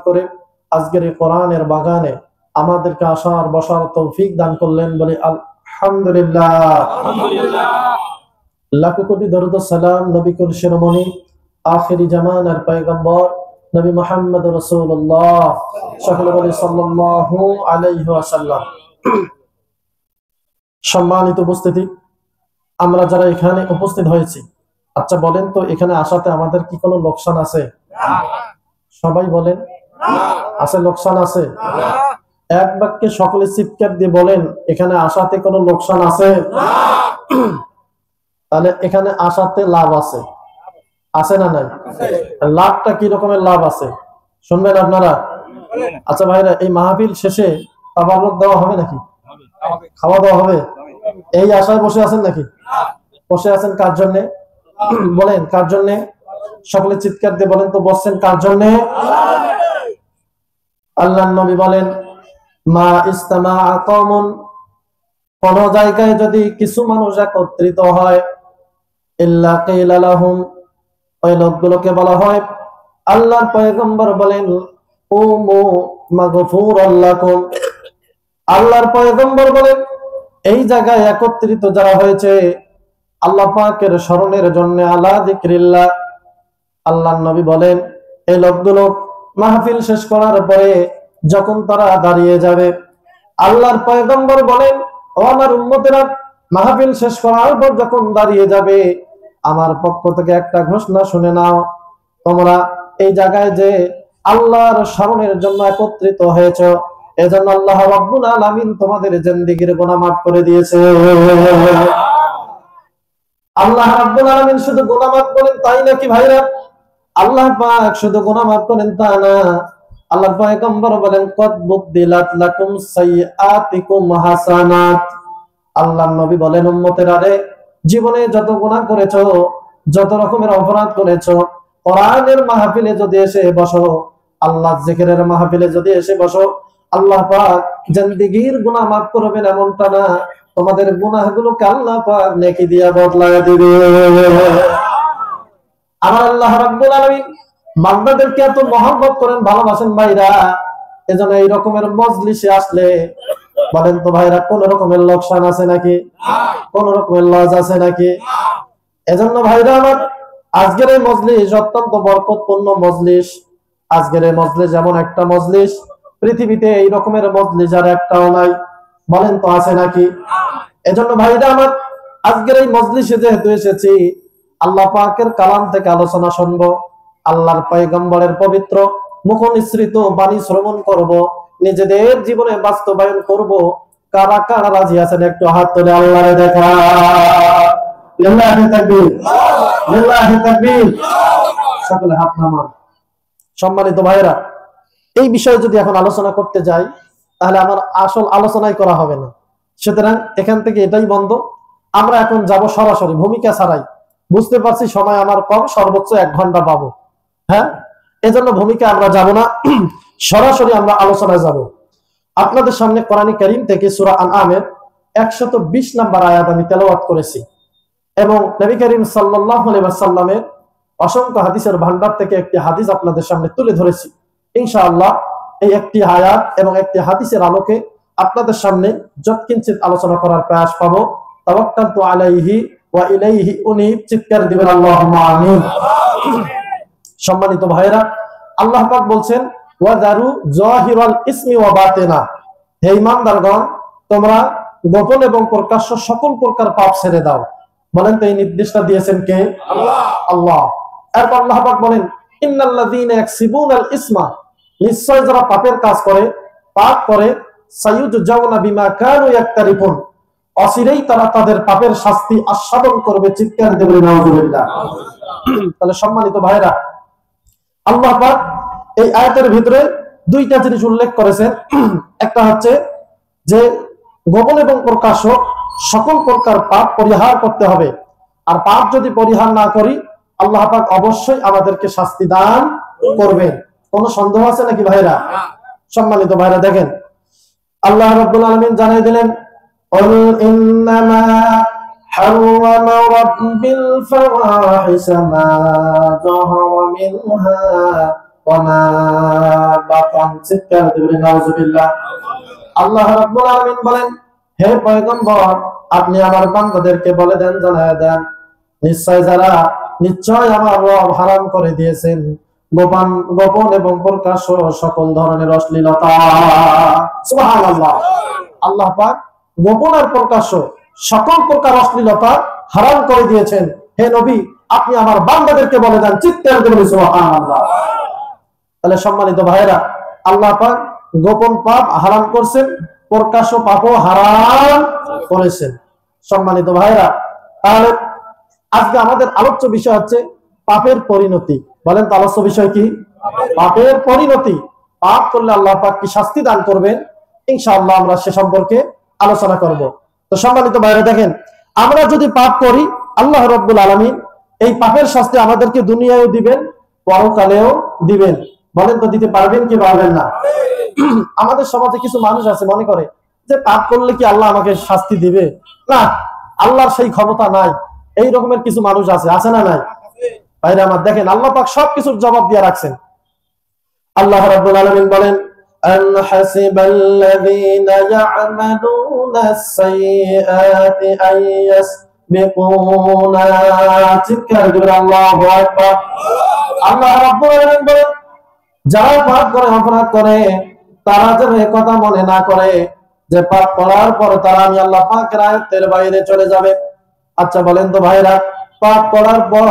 করে আজকের এই কোরআনের বাগানে আমাদেরকে আসার বসার তৌফিক দান করলেন, বলি আলহামদুলিল্লাহ। লাখো কোটি দরুদ ও সালাম নবী কুল শিরোমণি আখিরি জামানার পয়গম্বর নবী মুহাম্মদ রাসূলুল্লাহ সকলে বলি সাল্লাল্লাহু আলাইহি ওয়াসাল্লাম। সম্মানিত উপস্থিতি, আমরা যারা এখানে উপস্থিত হয়েছি, আচ্ছা বলেন তো এখানে আসাতে আমাদের কি কোনো লোকসান আছে? সবাই বলেন, আছে লোকসান আছে? এক বাক্যে সকলে চিৎকার দিয়ে বলেন, এখানে আসাতে কোনো লোকসান আছে? তাহলে এখানে আসাতে লাভ আছে, আছে না নাই? লাভটা কি রকমের লাভ আছে শুনবেন আপনারা। আচ্ছা ভাইরা, এই মাহফিল শেষে তাবারুক দেওয়া হবে নাকি? খাওয়া দাওয়া হবে? এই আশায় বসে আছেন নাকি? বসে আছেন কার জন্য বলেন, কার জন্য? সকলে চিৎকার দিয়ে বলেন তো, বসছেন কার জন্য? আল্লাহর নবী বলেন, মা ইস্তামাআ কওমুন, কোন জায়গায় যদি কিছু মানুষ একত্রিত হয়, ইল্লা কিলা লাহুম, ওই লোকগুলোকে বলা হয়, আল্লাহর পয়গম্বর বলেন, উমু মাগফুরাল লাকুম, আল্লাহর পয়গম্বর বলেন এই জায়গায় একত্রিত যারা হয়েছে আল্লাহ পাকের স্মরণের জন্য, আলা যিকরিল্লাহ, আল্লাহর নবী বলেন এই লোকগুলো মাহফিল শেষ করার পরে যখন তারা দাঁড়িয়ে যাবে, আল্লাহর পয়গম্বর বলেন, ও আমার উম্মতেরা, মাহফিল শেষ করার পর যখন দাঁড়িয়ে যাবে, আমার পক্ষ থেকে একটা ঘোষণা শুনে নাও, তোমরা এই জায়গায় যে আল্লাহর স্মরণের জন্য একত্রিত হয়েছে, এজন্য আল্লাহ রাব্বুল আলামিন তোমাদের জিন্দেগীর গুনাহ মাফ করে দিয়েছে। আল্লাহ রাব্বুল আলামিন শুধু গুনাহ মাফ করেন তাই নাকি ভাইরা? আল্লাহ পাক শুধু গুনাহ মাফ করেন তা না, আল্লাহর পয়গম্বর বলেন, কদ বুদ্দিলাত লাকুম সাইয়্যাতিকুম হাসানাত, আল্লাহর নবী বলেন, উম্মতেরা রে, জীবনে যত গুনাহ করেছো, যত রকমের অপরাধ করেছো, কোরআনের মাহফিলে যদি এসে বসো, আল্লাহর জিকিরের মাহফিলে যদি এসে বসো, আল্লাহ পাক জিন্দেগীর গুনাহ মাফ করবেন এমনটা না, তোমাদের গুনাহগুলোকে আল্লাহ পাক নেকি দিয়া বদলায় দিবে। আমার আল্লাহ রাব্বুল আলামিন বান্দাদেরকে এত মহব্বত করেন, ভালোবাসেন ভাইরা, এজন্য এই রকমের মজলিসে আসলে বলেন তো ভাইরা, কোন রকমের লোকসান আছে নাকি? কোন রকমের লজ আছে নাকি? এজন্য ভাইরা আমার, আজকের এই মজলিস অত্যন্ত বরকতপূর্ণ মজলিস। আজকের এই মজলিস যেমন একটা মজলিস, পৃথিবীতে এই রকমের মজলিস আর একটাও নাই, বলেন তো আছে নাকি? এজন্য ভাইরা আমার, আজকের এই মজলিসে যেহেতু এসেছি, আল্লাহ পাকের কালাম থেকে আলোচনা শুনবো, আল্লাহর পয়গম্বরের পবিত্র মুখনিসৃত বাণী শ্রবণ করব, নিজেদের জীবনে বাস্তবায়ন করব। কারা কারা রাজি আছেন একটু হাত তুলে আল্লাহরে দেখা। লিল্লাহি তাকবীর, লিল্লাহি তাকবীর, সকলে হাত নামান। সম্মানিত ভাইরা, এই বিষয়ে যদি এখন আলোচনা করতে যাই তাহলে আমার আসল আলোচনাই করা হবে না, সুতরাং এখান থেকে এটাই বন্ধ। আমরা এখন যাব সরাসরি, ভূমিকা ছাড়াই। বুঝতে পারছি সময় আমার কম, সর্বোচ্চ 1 ঘন্টা পাবো, হ্যাঁ, এজন্য ভূমিকা আমরা যাব না, সরাসরি আমরা আলোচনায় যাব। আপনাদের সামনে কোরআনে কারীম থেকে সূরা আনআমের 120 নম্বর আয়াত আমি তেলাওয়াত করেছি এবং নবী করিম সাল্লাল্লাহু আলাইহি ওয়াসাল্লামের অসংখ্য হাদিসের ভান্ডার থেকে একটি হাদিস আপনাদের সামনে তুলে ধরেছি। ইনশাআল্লাহ এই একটি আয়াত এবং একটি হাদিসের আলোকে আপনাদের সামনে যৎকিঞ্চিত আলোচনা করার প্রয়াস পাবো। তাওয়াক্কালতু আলাইহি ওয়া ইলাইহি উনীব, চিৎকার দিবেন আল্লাহুম্মা আমিন। সম্মানিত ভাইরা, আল্লাহ পাক বলছেন, ওয়াযারু যাহিরাল ইসমি ওয়া বাতিনা, হে ঈমানদারগণ, তোমরা গোপন এবং প্রকাশ্য সকল প্রকার পাপ ছেড়ে দাও। বলেন তো এই নির্দেশটা দিয়েছেন কে? আল্লাহ। আল্লাহ। এরপর আল্লাহ পাক বলেন, ইন্নাল্লাযীনা ইয়াকসিবুনাল ইসমা, নিশ্চয় যারা পাপের কাজ করে, পাপ করে, সাইয়ুজাউনা বিমা কানু ইয়াকতারিফুন, অচিরেই তারা তাদের পাপের শাস্তি আস্বাদন করবে। চিৎকার দেবেন নাউযুবিল্লাহ। তাহলে সম্মানিত ভাইরা, আল্লাহ পাক এই আয়াতের ভিতরে 2টা জিনিস উল্লেখ করেছেন। একটা হচ্ছে যে গোপন এবং প্রকাশ্য সকল প্রকার পাপ পরিহার করতে হবে, আর পাপ যদি পরিহার না করি আল্লাহ পাক অবশ্যই আমাদেরকে শাস্তি দান করবেন। কোনো সন্দেহ আছে নাকি ভাইরা? সম্মানিত ভাইরা, দেখেন আল্লাহ রাব্বুল আলামিন জানাই দিলেন, قل إنما حرم ربي الفواحش ما ظهر منها وما চিৎকার দিবেন নাউজুবিল্লাহ। আল্লাহ রাব্বুল আলামিন বলেন, হে পয়গম্বর, আপনি আমার বান্দাদেরকে বলে দেন, জানায় দেন, নিশ্চয় আমার রব হারাম করে দিয়েছেন গোপন এবং প্রকাশ্য সকল ধরনের অশ্লীলতা। সুবহানাল্লাহ। আল্লাহ পাক গোপন আর প্রকাশ্য সকল প্রকার অশ্লীলতা হারাম করে দিয়েছেন। হে নবী, আপনি আমার বান্দাদেরকে বলে দেন, চিৎকার করে বলি সুবহানাল্লাহ। তাহলে সম্মানিত ভাইরা, আল্লাহ পাক গোপন পাপ হারাম করছেন, প্রকাশ্য পাপও হারাম করেছেন। সম্মানিত ভাইরা, তাহলে আজকে আমাদের আলোচ্য বিষয় হচ্ছে পাপের পরিণতি। বলেন তো আলোচ্য বিষয় কি? পাপের পরিণতি। পাপ করলে আল্লাহ পাক কি শাস্তি দান করবেন, ইনশাআল্লাহ আমরা সে সম্পর্কে আলোচনা করব। তো সম্মানিত ভাইরা, দেখেন, আমরা যদি পাপ করি, আল্লাহ রাব্বুল আলামিন এই পাপের শাস্তি আমাদেরকে দুনিয়ায়ও দিবেন, পরকালেও দিবেন। বলেন তো দিতে পারবেন কি পারবেন না? আমাদের সমাজে কিছু মানুষ আছে মনে করে যে পাপ করলে কি আল্লাহ আমাকে শাস্তি দিবে? না, আল্লাহর সেই ক্ষমতা নাই। এই রকমের কিছু মানুষ আছে, আছে না নাই? ভাইরা আমার, দেখেন, আল্লাহ পাক সবকিছুর জবাব দিয়ে রাখছেন। আল্লাহ রাব্বুল আলামিন বলেন, আন হাসিবাল্লাযীনা ইয়া'মালুনাস সাইয়্যাতি আইয়াসবিকুনা। চিৎকার করে আল্লাহু আকবার। আল্লাহ রাব্বুল আলামিন বলেন, যারা পাপ করে, অপরাধ করে, তারা যেন এই কথা মনে না করে যে পাপ করার পর তারা আমি আল্লাহ পাকের আয়াতের বাইরে চলে যাবে। আচ্ছা বলেন তো ভাইরা, পাপ করার পর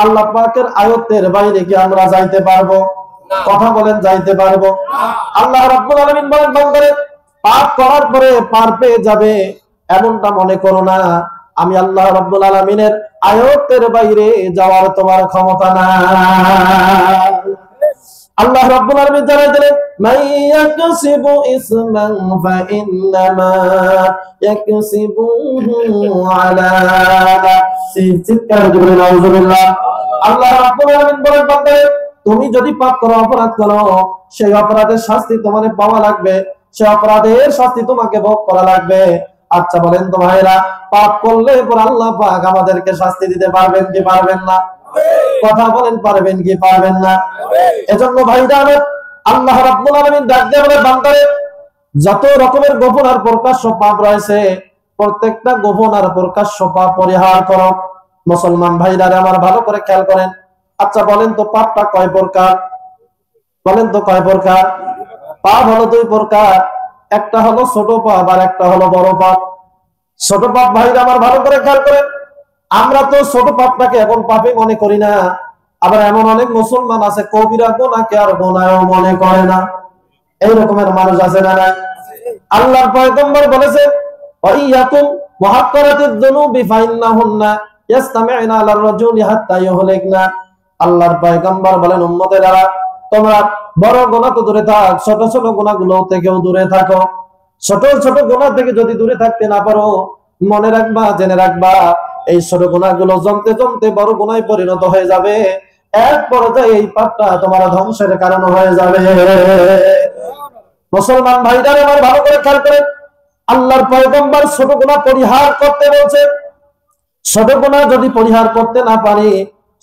আল্লাহ পাকের আয়াতের বাইরে কি আমরা যাইতে পারবো? কথা বলেন, যাইতে পারবো? আল্লাহ রাব্বুল আলামিন বলেন, বান্দারে পাপ করার পরে পার পেয়ে যাবে এমনটা মনে করো না। আমি আল্লাহ রাব্বুল আলামিনের আয়াতের বাইরে যাওয়ার তোমার ক্ষমতা নাই। আল্লাহ রাব্বুল আলামিন জানায় দিলেন, মাইয়াকসিবু ইসমান ফাইন্নামা ইয়াকসিবুহু আলা নাফসি। চিৎকার করে নাউজুবিল্লাহ। আল্লাহ রাব্বুল আলামিন বলেন, বান্দা, তুমি যদি পাপ করো, অপরাধ করো, সেই অপরাধের শাস্তি তোমাকে পাওয়া লাগবে, সেই অপরাধের শাস্তি তোমাকে ভোগ করা লাগবে। আচ্ছা বলেন তো ভাইরা, পাপ করলে পর আল্লাহ পাক আমাদেরকে শাস্তি দিতে পারবেন কি পারবেন না? কথা বলেন, পারবেন কি পারবেন না? এজন্য ভাইরা, আল্লাহ রাব্বুল আলামিন ডাক দিয়ে বলে, বান্দারে যত রকমের গোপন আর প্রকাশ্য পাপ রয়েছে, প্রত্যেকটা গোপন আর প্রকাশ্য পাপ পরিহার করো। মুসলমান ভাইরা আমার, ভালো করে খেয়াল করেন। আচ্ছা বলেন তো পাপটা কয় প্রকার? বলেন তো কয় প্রকার? পাপ হলো দুই প্রকার, একটা হলো ছোট পাপ আর একটা হলো বড় পাপ। ছোট পাপ ভাইরা আমার, ভালো করে খেয়াল করেন। আমরা তো ছোট পাপটাকে এখন পাপই মনে করি না। আবার এমন অনেক মুসলমান আছে কবিরা গুনাহকে আর গুনাহও মনে করে না। এই রকমের মানুষ আছে না নাই? আল্লাহর পয়গম্বর বলেছেন, ওয়াইয়াকুম মুহাক্কারাতিদ যুনুবি ফাইন্নাহুন্না ইয়াসতামি'না আলার রাজুলি হাত্তা ইউহলিকনা। আল্লাহর পয়গম্বর বলেন, উম্মতেরা, তোমরা বড় গুনাহ তো দূরে থাক, ছোট ছোট গুনাহগুলো থেকেও দূরে থাকো। ছোট ছোট গুনাহ থেকে যদি দূরে থাকতে না পারো, মনে রাখবা, জেনে রাখবা, এই ছোট গুনাহগুলো জমতে জমতে বড় গুনাহে পরিণত হয়ে যাবে। এক পর্যায়ে এই পাপটা তোমার ধ্বংসের কারণ হয়ে যাবে। মুসলমান ভাইরা আমার, ভালো করে খেয়াল করেন। আল্লাহর পয়গম্বর ছোট গুনাহ পরিহার করতে বলছে। ছোট গুনাহ যদি পরিহার করতে না পারি,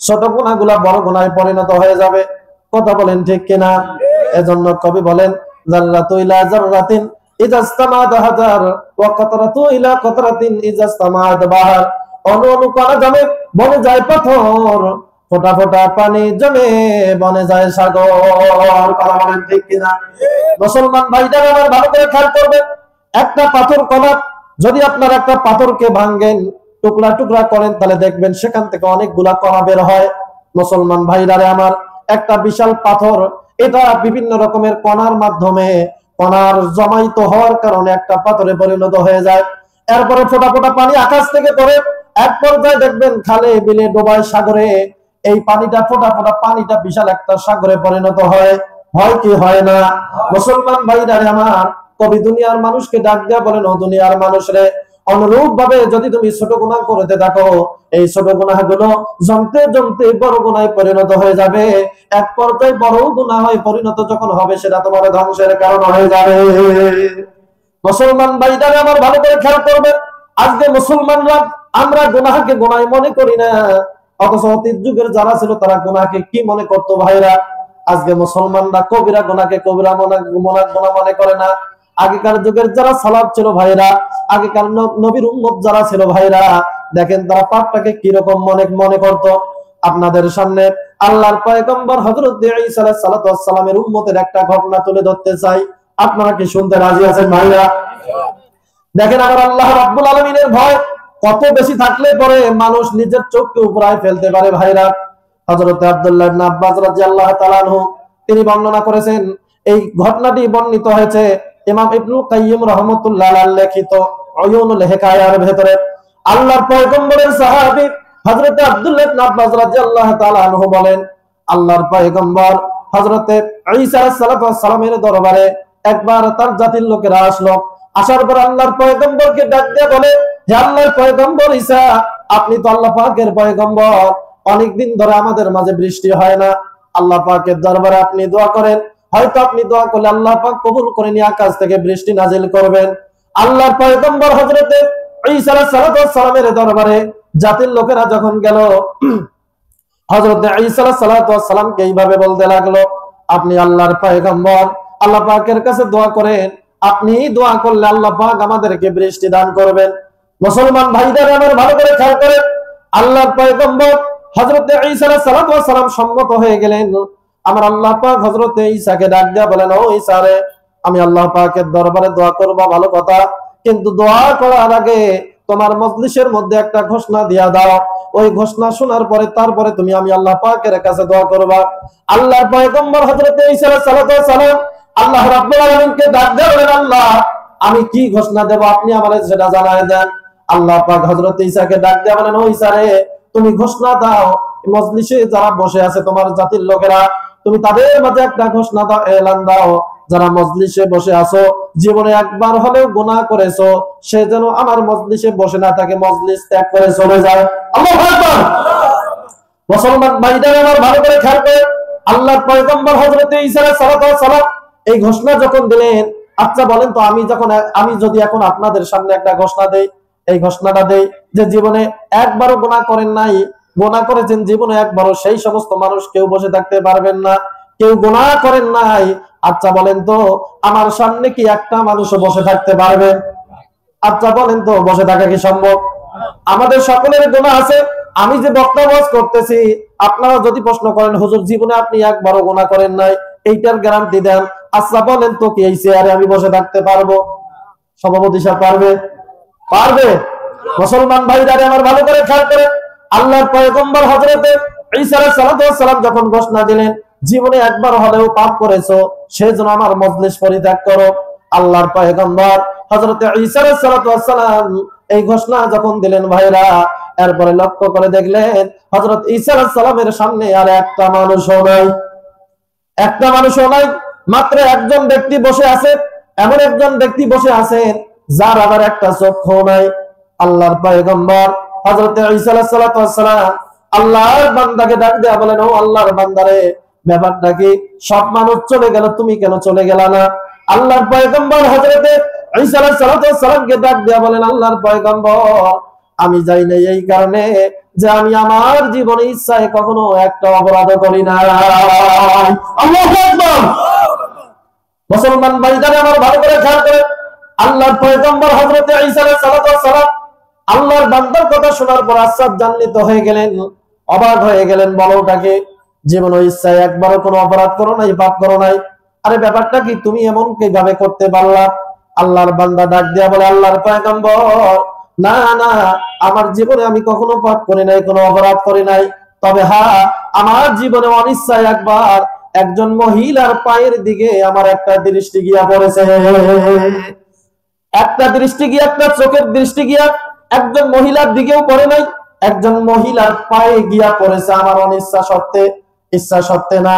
ছোট গুনাহগুলো বড় গুনাহে পরিণত হয়ে যাবে। কথা বলেন ঠিক কিনা? এজন্য কবি বলেন, যাররাতু ইলা যাররাতিন ইজাস্তামাদ হাজার ওয়া কাতরাতু ইলা কাতরাতিন ইজাস্তামাদ বাহার। অনু অনু কণা জমে বনে যায় পাথর, ফোঁটা ফোঁটা পানি জমে বনে যায় সাগর। কথা বলেন ঠিক কিনা? মুসলমান ভাইরা আমার, ভালো করে খেয়াল করবেন। একটা পাথর কণা যদি আপনার একটা পাথরকে ভাঙেন, টুকরা টুকরা করেন, তাহলে দেখবেন সেখান থেকে অনেকগুলা কণা বের হয়। মুসলমান ভাইরা আমার, একটা বিশাল পাথর, এটা বিভিন্ন রকমের কণার মাধ্যমে, কণার জমায়িত হওয়ার কারণে একটা পাথরে পরিণত হয়ে যায়। এরপরে ফোঁটা ফোঁটা পানি আকাশ থেকে পড়ে, এক পর্যায়ে দেখবেন খালে বিলে ডোবায় সাগরে, এই পানিটা, ফোঁটা ফোঁটা পানিটা বিশাল একটা সাগরে পরিণত হয়। হয় কি হয় না? মুসলমান ভাইরা আমার, কবি দুনিয়ার মানুষকে ডাক দেয়া বলেন, ও দুনিয়ার মানুষরে, অনুরূপ ভাবে যদি তুমি ছোট গুনাহ করতে থাকো, এই ছোট গুনাহগুলো জমতে জমতে বড় গুনাহে পরিণত হয়ে যাবে। এক পর্যায়ে বড় গুনাহ হয়ে পরিণত যখন হবে, সেটা তোমার ধ্বংসের কারণ হয়ে যাবে। মুসলমান ভাইরা আমার, ভালো করে খেয়াল করবেন। আজকে মুসলমানরা আমরা গুনাহকে গুনাহ মনে করি না, অথচ অতীত যুগের যারা ছিল তারা গুনাহকে কি মনে করতো ভাইরা? আজকে মুসলমানরা কবিরা গুনাহকে কবিরা গুনাহ মনে করে না। আগেকার যুগের যারা সালাফ ছিল ভাইরা, আগেকার নবীর উম্মত যারা ছিল ভাইরা, দেখেন তারা পাপটাকে কি রকম মনে করত। আপনাদের সামনে আল্লাহর পয়গম্বর হযরত ঈসা আলাইহিস সালাতু ওয়াস সালামের উম্মতের একটা ঘটনা তুলে ধরতে চাই। আপনারা কি শুনতে রাজি আছেন ভাইরা? দেখেন আমার আল্লাহ রাব্বুল আলামিনের ভয় কত বেশি থাকলে পরে মানুষ নিজের চোখকে উপরায় ফেলতে পারে ভাইরা। হযরত আব্দুল্লাহ ইবনে আব্বাস রাদিয়াল্লাহু তাআলা আনহু তিনি বর্ণনা করেছেন, এই ঘটনাটি বর্ণিত হয়েছে ইমাম ইবনুল কাইয়্যিম রাহমাতুল্লাহ আলাইহি লিখিত উয়ুনুল হিকায়ার ভেতরে। আল্লাহর পয়গম্বরের সাহাবী হযরত আব্দুল্লাহ ইবনে আব্বাস রাদিয়াল্লাহু তাআলা আনহু বলেন, আল্লাহর পয়গম্বর হযরত ঈসা আলাইহিস সালাতু ওয়াস সালামের দরবারে একবার তার জাতির লোকেরা আসলো। আসার পর আল্লাহর পয়গম্বরকে ডাক দিয়ে বলে, হে আল্লাহর পয়গম্বর ঈসা, আপনি তো আল্লাহ পাকের পয়গম্বর, অনেকদিন ধরে আমাদের মাঝে বৃষ্টি হয় না। আল্লাহ পাকের দরবারে আপনি দোয়া করেন, হয়তো আপনি দোয়া করলে আল্লাহ পাক কবুল করে নিয়ে আকাশ থেকে বৃষ্টি নাজিল করবেন। আল্লাহর পয়গম্বর হযরত ঈসা আলাইহিস সালাতু ওয়াস সালামের দরবারে জাতির লোকেরা যখন গেল, হযরত ঈসা আলাইহিস সালাতু ওয়াস সালামকে এইভাবে বলতে লাগলো, আপনি আল্লাহর পয়গম্বর, আল্লাহ পাকের কাছে দোয়া করেন, আপনি দোয়া করলে আল্লাহ পাক আমাদেরকে বৃষ্টি দান করবেন। মুসলমান ভাইদের আমার ভালো করে খেয়াল করেন, আল্লাহর পয়গম্বর হযরত ঈসা আলাইহিস সালাতু ওয়াস সালাম সম্মত হয়ে গেলেন। আমার আল্লাহ পাক হযরত ঈসাকে ডাক দিয়া বলেন, ও ঈসা রে, আমি আল্লাহ পাকের দরবারে দোয়া করব ভালো কথা, কিন্তু দোয়া করার আগে তোমার মজলিসের মধ্যে একটা ঘোষণা দিয়া দাও। ওই ঘোষণা শোনার পরে তারপরে তুমি আমি আল্লাহ পাকের কাছে দোয়া করবা। আল্লাহর পয়গম্বর হযরত ঈসা আলাইহিস সালাতু ওয়াস সালাম আল্লাহ রাব্বুল আলামিনকে ডাক দিয়ে বলেন, আল্লাহ আমি কি ঘোষণা দেব আপনি আমাকে সেটা জানায় দেন। আল্লাহ পাক হযরত ঈসাকে ডাক দিয়ে বলেন, ও ঈসা রে, তুমি ঘোষণা দাও, মজলিসে যারা বসে আছে তোমার জাতির লোকেরা, তুমি তাদের মাঝে একটা ঘোষণা দাও, এলান দাও, যারা মজলিসে বসে আছো জীবনে একবার হলেও গুনাহ করেছো, সে যেন আমার মজলিসে বসে না থাকে, মজলিস ত্যাগ করে চলে যায়। আল্লাহু আকবার। মুসলমান ভাইদের আমার ভালো করে খেয়াল করে, আল্লাহর পয়গম্বর হযরত ঈসা আলাইহিস সালাতু ওয়াস সালাম এই ঘোষণা যখন দিলেন, আচ্ছা বলেন তো আমি যদি এখন আপনাদের সামনে একটা ঘোষণা দেই, এই ঘোষণাটা দেই যে জীবনে একবারও গুনাহ করেন নাই, গুনাহ করেছেন জীবনে একবারও, সেই সমস্ত মানুষ কেউ বসে থাকতে পারবেন না, কেউ গুনাহ করেন নাই। আচ্ছা বলেন তো আমার সামনে কি একটা মানুষও বসে থাকতে পারবে? আচ্ছা বলেন তো বসে থাকা কি সম্ভব? আমাদের সকলের গুনাহ আছে। আমি যে বক্তব্য করতেছি, আপনারা যদি প্রশ্ন করেন হুজুর জীবনে আপনি একবারও গুনাহ করেন নাই, এইটার গ্যারান্টি দেন, আচ্ছা বলেন তো কি এই চেয়ারে আমি বসে থাকতে পারবো? সভাপতি সাহেব পারবে? পারবে? মুসলমান ভাইরা আমার ভালো করে খেয়াল করেন, আল্লাহর পয়গম্বর হযরত ঈসা আলাইহিস সালাতু ওয়াস সালাম যখন ঘোষণা দিলেন, জীবনে একবার হলেও পাপ করেছো, সেজন্য আমার মজলিস পরিত্যাগ করো। আল্লাহর পয়গম্বর হযরত ঈসা আলাইহিস সালাতু ওয়াস সালাম এই ঘোষণা যখন দিলেন ভাইরা, এরপরে লক্ষ্য করে দেখলেন হযরত ঈসা আলাইহিস সালামের সামনে আর একটা মানুষও নাই, একটা মানুষও নাই, মাত্র একজন ব্যক্তি বসে আছে। এমন একজন ব্যক্তি বসে আছেন যার আবার একটা চক্ষু নাই। আল্লাহর পয়গম্বর হযরত ঈসা আলাইহিস সালাতু ওয়াস সালাম আল্লাহর বান্দাকে ডাক দেয়া বলেন, ও আল্লাহর বান্দারে, ব্যাপারটা কি? সব মানুষ চলে গেল, তুমি কেন চলে গেলা না? আল্লাহর পয়গম্বর হযরত ঈসা আলাইহিস সালাতু ওয়াস সালামকে ডাক দেয়া বলেন, আল্লাহর পয়গম্বর, আমি যাই নাই এই কারণে যে আমি আমার জীবনে ইচ্ছায় কখনো একটা অপরাধ করি না। আল্লাহু আকবার। মুসলমান ভাইরা আমার ভালো করে খেয়াল করেন, আল্লাহর পয়গম্বর হযরত ঈসা আলাইহিস সালাতু ওয়াস সালাম আল্লাহর বান্দার কথা শোনার পর আশ্চর্যান্বিত হয়ে গেলেন, অবাক হয়ে গেলেন। বলোটাকে জীবনে ইচ্ছায় একবারও কোনো অপরাধ করো নাই, পাপ করো নাই, আরে ব্যাপারটা কি? তুমি এমন কিভাবে করতে পারলা? আল্লাহর বান্দা ডাক দিয়া বলে, আল্লাহর পয়গম্বর, না না, আমার জীবনে আমি কখনো পাপ করি নাই, কোনো অপরাধ করি নাই, তবে হ্যাঁ আমার জীবনে অনিচ্ছায় একবার একজন মহিলার পায়ের দিকে আমার একটা দৃষ্টি গিয়া পড়েছে, একটা দৃষ্টি গিয়া, একটা চোখের দৃষ্টি গিয়া একজন মহিলার দিকেও পড়ে নাই, একজন মহিলার পায়ে গিয়া পড়েছে আমার অনিচ্ছা সত্ত্বে, ইচ্ছা সত্ত্বে না।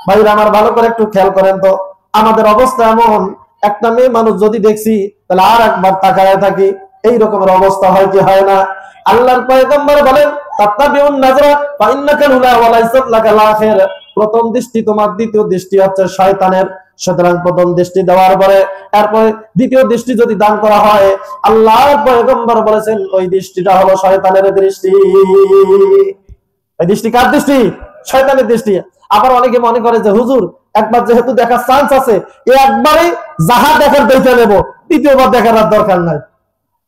ভাইরা আমার ভালো করে একটু খেয়াল করেন তো, আমাদের অবস্থা এমন, একটা মেয়ে মানুষ যদি দেখছি তাহলে আর একবার তাকায় থাকি, এই রকমের অবস্থা হয় কি হয় না? আল্লাহর পয়গম্বর বলেন, তাত্তাবিউন নাজরা ফা ইন্নাকা লা ওয়া লাইসা লাকাল আখির, প্রথম দৃষ্টি তোমার, দ্বিতীয় দৃষ্টি হচ্ছে শয়তানের। সুতরাং প্রথম দৃষ্টি দেওয়ার পরে এরপরে দ্বিতীয় দৃষ্টি যদি দান করা হয়, আল্লাহর পয়গম্বর বলেছেন ওই দৃষ্টিটা হলো শয়তানের দৃষ্টি। এই দৃষ্টি কার দৃষ্টি? শয়তানের দৃষ্টি। আবার অনেকে মনে করে যে হুজুর একবার যেহেতু দেখার চান্স আছে, একবারে যাহা দেখার দেখে নেব, দ্বিতীয়বার দেখার আর দরকার নাই।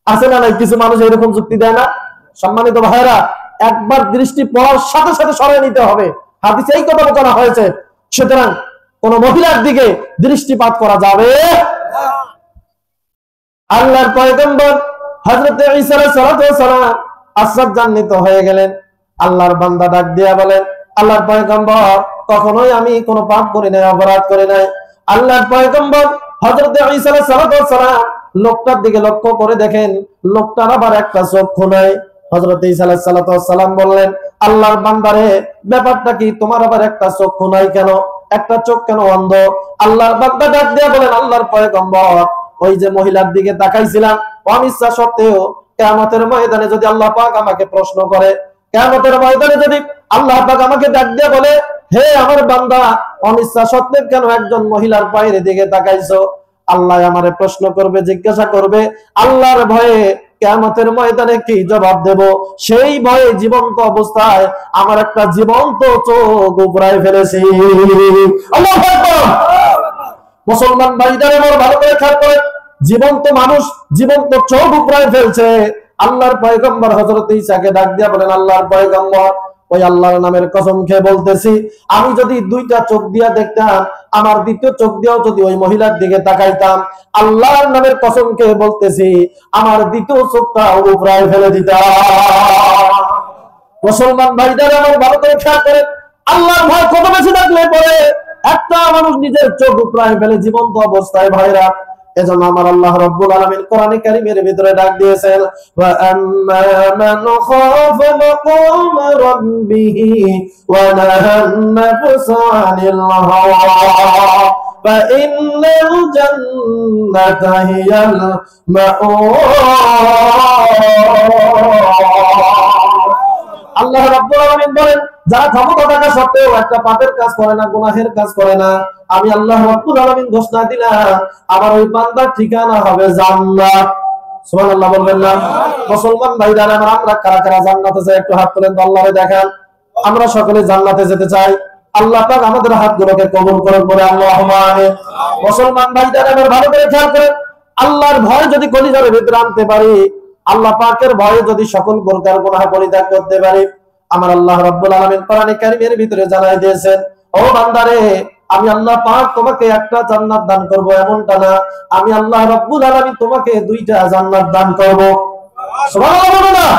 আছে না নাই? কিছু মানুষ এরকম যুক্তি দেয় না? সম্মানিত ভাইরা, একবার দৃষ্টি পড়ার সাথে সাথে সরিয়ে নিতে হবে। হাদিসে এই কথা বলা হয়েছে। সুতরাং কোন মহিলার দিকে দৃষ্টিপাত করা যাবে না। আল্লাহর পয়গম্বর হযরত ঈসা আলাইহিস সালাম আসরাত জান্নাত হয়ে গেলেন। আল্লাহর বান্দা ডাক দিয়া বলেন, আল্লাহর পয়গম্বর কখনোই আমি কোনো পাপ করি নাই, অপরাধ করি নাই। আল্লাহর পয়গম্বর হযরত ঈসা আলাইহিস সালাম লোকটার দিকে লক্ষ্য করে দেখেন, লোকটার আবার একটা চক্ষু নাই। হযরত ঈসা আলাইহিস সালাম বললেন, আল্লাহর বান্দারে ব্যাপারটা কি, তোমার আবার একটা চক্ষু নাই কেন, একটা চোখ কেন অন্ধ? আল্লাহর বান্দা ডাক দিয়া বলেন, আল্লাহর পয়গম্বর ওই যে মহিলার দিকে তাকাইছিলাম, অনিচ্ছা সত্ত্বেও কিয়ামতের ময়দানে যদি আল্লাহ পাক আমাকে প্রশ্ন করে, কিয়ামতের ময়দানে যদি আল্লাহ পাক আমাকে ডাক দিয়ে বলে, হে আমার বান্দা, অনিচ্ছা সত্ত্বেও কেন একজন মহিলার পায়ের দিকে তাকাইছো? আল্লাহ আমারে প্রশ্ন করবে, জিজ্ঞাসা করবে। আল্লাহর ভয়ে কিয়ামতের ময়দানে কি জবাব দেব? সেই ভয়ে জীবন্ত অবস্থায় আমার একটা জীবন্ত চোখ উপড়ায় ফেলেছি। আল্লাহু আকবার। মুসলমান ভাইদের আমার ভালো করে খেয়াল করেন, জীবন্ত মানুষ জীবন্ত চোখ উপড়ায় ফেলছে। আল্লাহর পয়গম্বর হযরত ঈসাকে ডাক দিয়া বলেন, আল্লাহর পয়গম্বর ওই আল্লাহর নামের কসম খেয়ে বলতেছি, আমি যদি দুইটা চোখ দিয়া দেখতাম, আমার দ্বিতীয় চোখ দিয়েও যদি ওই মহিলার দিকে তাকাইতাম, আল্লাহর নামের কসম খেয়ে বলতেছি, আমার দ্বিতীয় চোখটা উপড়ায় ফেলে দিতাম। মুসলমান ভাইদের আমার ভালো করে খেয়াল করেন, আল্লাহর ভয় কত বেশি থাকলে পরে একটা মানুষ নিজের চোখ উপড়ায় ফেলে জীবন্ত অবস্থায়। ভাইরা, এজন্য আমার আল্লাহ রাব্বুল আলামিন কোরআনে কারীমের ভিতরে ডাক দিয়েছেন, ওয়া আম্মা মান খাফা মাকাম রাব্বিহি ওয়া নাহান নাফসা আনিল হাওয়া ফা ইন্নাল জান্নাতা হিয়াল মাওয়া। আল্লাহ রাব্বুল আলামিন বলেন, যারা ক্ষমতা থাকা সত্ত্বেও একটা পাপের কাজ করে না, গুনাহের কাজ করে না, আমি আল্লাহ রাব্বুল আলামিন ঘোষণা দিলাম, আমার ওই বান্দার ঠিকানা হবে জান্নাত। সুবহানাল্লাহ বলবেন না? মুসলমান ভাইরা আমার, আমরা কারা কারা জান্নাতে চাই একটু হাত তুলেন তো, আল্লাহরে দেখান। আমরা সকলে জান্নাতে যেতে চাই। আল্লাহ পাক আমাদের হাতগুলোকে কবুল করুন বলে আল্লাহুম্মা আমিন। মুসলমান ভাইরা আমার ভালো করে খেয়াল করেন, আল্লাহর ভয় যদি কলিজার ভিতরে আনতে পারি, আল্লাহ পাকের ভয়ে যদি সকল প্রকার গুনাহ পরিত্যাগ করতে পারি, আমার আল্লাহ রাব্বুল আলামিন কোরআনে কারীমের ভিতরে জানাই দিয়েছেন, ও বান্দারে, আমি আল্লাহ পাক তোমাকে একটা জান্নাত দান করব, এমনটা না, আমি আল্লাহ রাব্বুল আলামিন তোমাকে দুইটা জান্নাত দান করব। সুবহানাল্লাহ।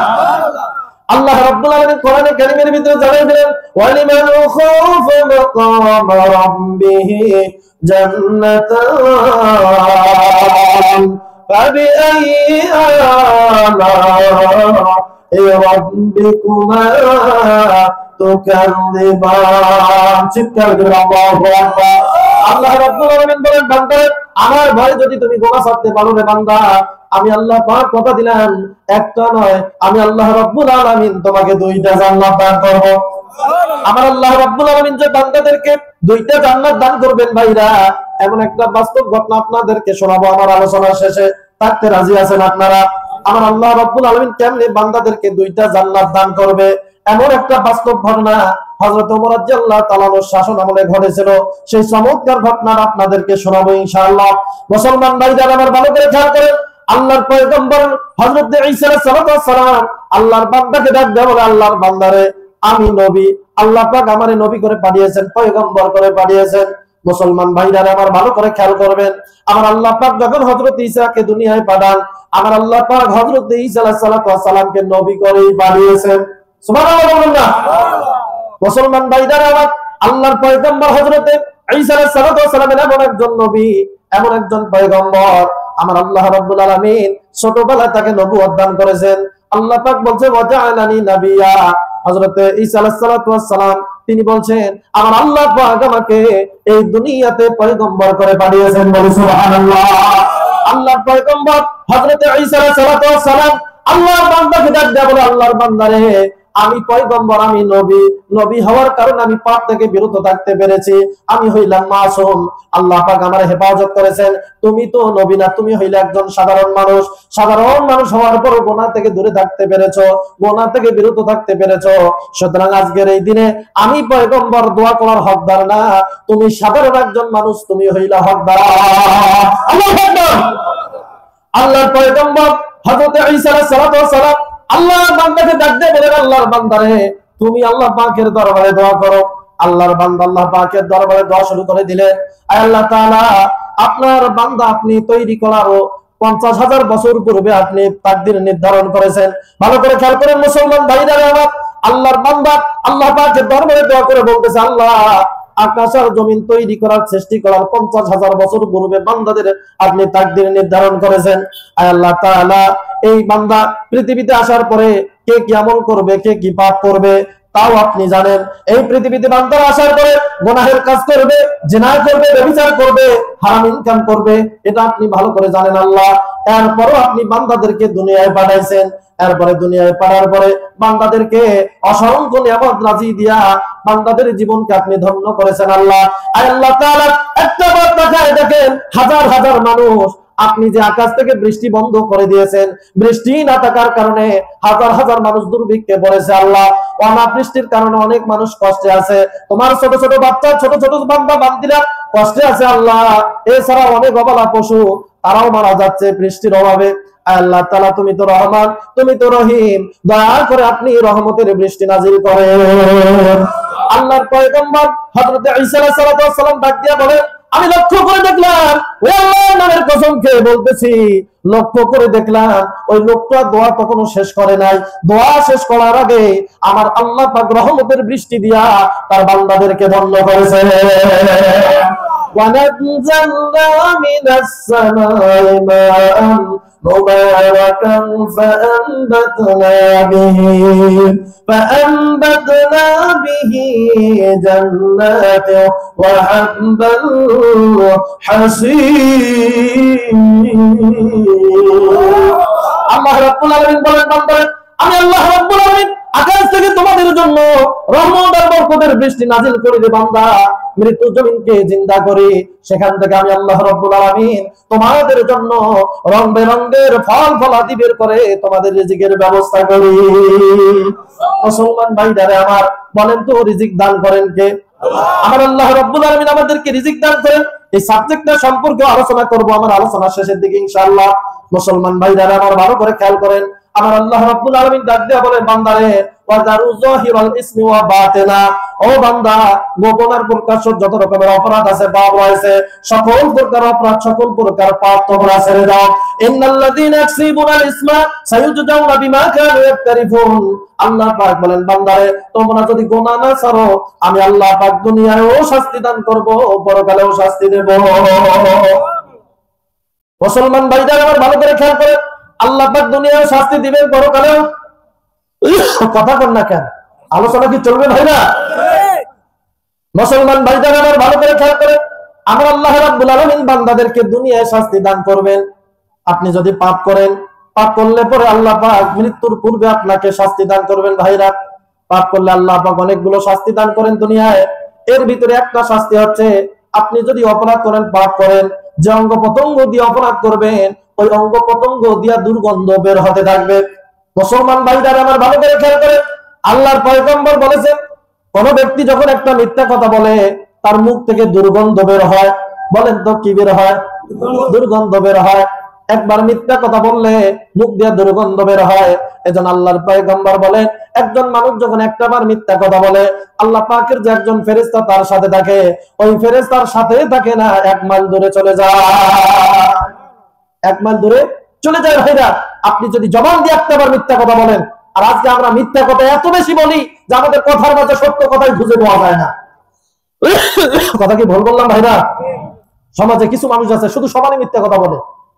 আল্লাহ রাব্বুল আলামিন কোরআনে কারীমের ভিতরে জানাই দিলেন, ওয়ালিমান খাফা মাকাম রাব্বিহি জান্নাতান ফাবিআইয়ি আলাইহি রাব্বিকুমা তুকাযিবান। চিৎকার করে আল্লাহু আকবার। আল্লাহ রাব্বুল আলামিন বলেন, বান্দা, আমার ভয় যদি তুমি গুনাহ করতে পারো রে বান্দা, আমি আল্লাহ পাক কথা দিলাম, একটা নয়, আমি আল্লাহ রাব্বুল আলামিন তোমাকে দুইটা জান্নাত দান করব। আমার আল্লাহ রাব্বুল আলামিন যে বান্দাদেরকে দুইটা জান্নাত দান করবেন, ভাইরা, এমন একটা বাস্তব ঘটনা আপনাদেরকে শোনাবো আমার আলোচনার শেষে। থাকতে রাজি আছেন আপনারা? আমার আল্লাহ রাব্বুল আলামিন কেমনে বান্দাদেরকে দুইটা জান্নাত দান করবে, এমন একটা বাস্তব ঘটনা হযরত ওমর রাদিয়াল্লাহু তাআলা এর শাসন আমলে ঘটেছিল। সেই চমৎকার ঘটনা আপনাদেরকে শোনাবো ইনশাআল্লাহ। মুসলমান ভাইরা আমার ভালো করে খেয়াল করেন, আল্লাহর পয়গম্বর হযরত ঈসা আলাইহিস সালাম আল্লাহর বান্দাকে ডাক দেয়, বলে, আল্লাহর বান্দারে, আমি নবী, আল্লাহ পাক আমারে নবী করে পাঠিয়েছেন, পয়গম্বর করে পাঠিয়েছেন। মুসলমান ভাইরা আমার ভালো করে খেয়াল করবেন, আমার আল্লাহ পাক যখন হযরত ঈসাকে দুনিয়ায় পাঠান, আমার আল্লাহ পাক হযরত ঈসা আলাইহিস সালামকে নবী করেই পাঠিয়েছেন। সুবহানাল্লাহ। মুসলমান ভাইরা আমার, আল্লাহর পয়গম্বর হযরত ঈসা আলাইহিস সালাম এমন একজন নবী, এমন একজন পয়গম্বর, আমার আল্লাহ রাব্বুল আলামিন ছোটবেলায় তাকে নবুয়ত দান করেছেন। আল্লাহ পাক বলছেন, ওয়া জাআলানি নাবিয়্যা। হযরত ঈসা আলাইহিস সালাম তিনি বলছেন, আমার আল্লাহ পাক আমাকে এই দুনিয়াতে পয়গম্বর করে পাঠিয়েছেন। বলি সুবহানাল্লাহ। আল্লাহর পয়গম্বর হযরত ঈসা আলাইহিস সালাম আল্লাহর বান্দাকে ডাক দেয়া বলে, আল্লাহর বান্দারে, আমি পয়গম্বর, আমি নবী, নবী হওয়ার কারণে আমি পাপ থেকে বিরত থাকতে পেরেছি, আমি হইলাম মাসুম, আল্লাহ পাক আমার হেফাজত করেছেন। তুমি তো নবী না, তুমি হইলে একজন সাধারণ মানুষ, সাধারণ মানুষ হওয়ার পর গুনাহ থেকে দূরে থাকতে পেরেছো, গুনাহ থেকে বিরত থাকতে পেরেছো। সুতরাং আজকের এই দিনে আমি পয়গম্বর দোয়া করার হকদার না, তুমি সাধারণ একজন মানুষ, তুমি হইলা হকদার। আল্লাহু আকবার। আল্লাহর পয়গম্বর হযরত ঈসা আলাইহিস সালাতু ওয়াস সালাম আল্লাহর বান্দাকে ডাক দিয়ে বলেন, আল্লাহর বান্দারে তুমি আল্লাহ পাকের দরবারে দোয়া করো। আল্লাহর বান্দা আল্লাহ পাকের দরবারে দোয়া শুরু করে দিলেন। আয় আল্লাহ তাআলা, আপনার বান্দা আপনি তৈরি করারও 50,000 বছর পূর্বে আপনি তাকদীর নির্ধারণ করেছেন। ভালো করে খেয়াল করেন মুসলমান ভাইরা আমার, আল্লাহর বান্দা আল্লাহ পাকের দরবারে দোয়া করে বলতেছে, আল্লাহ আকাশ আর জমিন তৈরি করার, সৃষ্টি করার 50,000 বছর পূর্বে বান্দাদের আপনি তাকদীর নির্ধারণ করেছেন। আয় আল্লাহ তাআলা, এই বান্দা পৃথিবীতে আসার পরে কে কি আমল করবে, কে কি পাপ করবে তাও আপনি জানেন। এই পৃথিবীতে বান্দারা আসার পরে গুনাহের কাজ করবে, জিনা করবে, ব্যভিচার করবে, হারাম ইনকাম করবে, এটা আপনি ভালো করে জানেন আল্লাহ। এরপরও আপনি বান্দাদেরকে দুনিয়ায় পাঠাইছেন। এরপরে দুনিয়ায় পাঠার পরে বান্দাদেরকে অসংখ্য নিয়ামত রাজি দিয়া বান্দাদের জীবনকে আপনি ধন্য করেছেন আল্লাহ। আল্লাহ তাআলা একটা বার তাকায় দেখেন, হাজার হাজার মানুষ, আপনি যে আকাশ থেকে বৃষ্টি বন্ধ করে দিয়েছেন, বৃষ্টি না থাকার কারণে হাজার হাজার মানুষ দুর্ভিক্ষে পড়েছে আল্লাহ। অনাবৃষ্টির কারণে অনেক মানুষ কষ্টে আছে, তোমার ছোট ছোট বাচ্চা, ছোট ছোট বান্দা বান্দিরা কষ্টে আছে আল্লাহ। এছাড়া অনেক অবলা পশু, তারাও মারা যাচ্ছে বৃষ্টির অভাবে। আল্লাহ তাআলা, তুমি তো রহমান, তুমি তো রহিম, দয়া করে আপনি রহমতের বৃষ্টি নাজিল করেন। আল্লাহর পয়গম্বর হযরত ঈসা আলাইহিস সালাম ডাক দিয়া বলেন, আমি লক্ষ্য করে দেখলাম, ওই আল্লাহর নামের কসম খেয়ে বলতেছি, লক্ষ্য করে দেখলাম ওই লোকটা দোয়া তখনও শেষ করে নাই। দোয়া শেষ করার আগে আমার আল্লাহ পাক রহমতের বৃষ্টি দিয়া তার বান্দাদেরকে ধন্য করেছে। وَنَزَّلْنَا مِنَ السَّمَاءِ مَاءً مُبَارَكًا فَأَنبَتْنَا بِهِ جَنَّاتٍ وَحَبَّ الْحَصِيدِ। আল্লাহ রাব্বুল আলামিন বলেন, বান্দারা আমি আল্লাহ রাব্বুল আলামিন আকাশ থেকে তোমাদের জন্য রহমত আর বরকতের বৃষ্টি নাজিল করে দে বান্দা, মৃত্যু জমিনকে জিন্দা করি, সেখান থেকে আমি আল্লাহ রাব্বুল আলামিন তোমাদের জন্য রং বেরঙের ফল ফলাদি বের করে তোমাদের রিজিকের ব্যবস্থা করি। মুসলমান ভাইরা আমার, বলেন তো রিজিক দান করেন কে? আমার আল্লাহ রাব্বুল আলামিন আমাদেরকে রিজিক দান করেন। এই সাবজেক্টটা সম্পর্কে আলোচনা করব আমার আলোচনার শেষের দিকে ইনশাআল্লাহ। মুসলমান ভাইরা আমার, ভালো করে খেয়াল করেন, আমার আল্লাহ রাব্বুল আলামিন ডাক দিয়া বলেন, বান্দারে ওয়াজারু যাহিরাল ইসমি ওয়া বাতিনা, ও বান্দা গোপন আর প্রকাশ্য যত রকমের অপরাধ আছে, পাপ রয়েছে, সকল প্রকার অপরাধ, সকল প্রকার পাপ তোমরা ছেড়ে দাও। ইন্নাল্লাযীনা ইয়াকসিবুনাল ইসমা সায়ুজজাউনা বিমা কানু ইয়াকতারিফুন। আল্লাহ পাক বলেন, বান্দারে তোমরা যদি গুনাহ না ছাড়ো, আমি আল্লাহ পাক দুনিয়ায়ও শাস্তি দান করব, পরকালেও শাস্তি দেব। মুসলমান ভাইরা আমার, ভালো করে খেয়াল করেন, আল্লাহ পাক দুনিয়ায় শাস্তি দিবেন, পরকালেও। কথা কন না কেন? আলোচনা কি চলবে ভাইরা? মুসলমান ভাইরা আমার, ভালো করে খেয়াল করেন, আমার আল্লাহ রাব্বুল আলামিন বান্দাদেরকে দুনিয়ায় শাস্তি দান করবেন। আপনি যদি পাপ করেন, পাপ করলে পরে আল্লাহ পাক মৃত্যুর পূর্বে আপনাকে শাস্তি দান করবেন। ভাইরা, পাপ করলে আল্লাহ পাক অনেকগুলো শাস্তি দান করেন দুনিয়ায়। এর ভিতরে একটা শাস্তি হচ্ছে, আপনি যদি অপরাধ করেন, পাপ করেন, যে অঙ্গ প্রত্যঙ্গ দিয়ে অপরাধ করবেন, ওই অঙ্গ প্রত্যঙ্গ দিয়া দুর্গন্ধ বের হতে থাকবে। মুসলমান ভাইরা আমার, ভালো করে খেয়াল করেন, আল্লাহর পয়গম্বর বলেছেন, কোন ব্যক্তি যখন একটা মিথ্যা কথা বলে, তার মুখ থেকে দুর্গন্ধ বের হয়। বলেন তো কি বের হয়? দুর্গন্ধ বের হয়। একবার মিথ্যা কথা বললে মুখ দিয়ে দুর্গন্ধ বের হয়। এজন্য আল্লাহর পয়গম্বর বলেন, একজন মানুষ যখন একটাবার মিথ্যা কথা বলে, আল্লাহ পাকের যে একজন ফেরেশতা তার সাথে থাকে, ওই ফেরেশতার সাথে থাকে না, 1 মাইল দূরে চলে যায়। 1 মাইল দূরে চলে যায়। ভাইরা, আপনি যদি জবান দিয়ে একটাবার মিথ্যা কথা বলেন, আর আজকে আমরা মিথ্যা কথা এত বেশি বলি যে আমাদের কথার মাঝে সত্য কথাই খুঁজে পাওয়া যায় না। কথা কি ভুল বললাম ভাইরা? সমাজে কিছু মানুষ আছে শুধু সমানে মিথ্যা কথা বলে,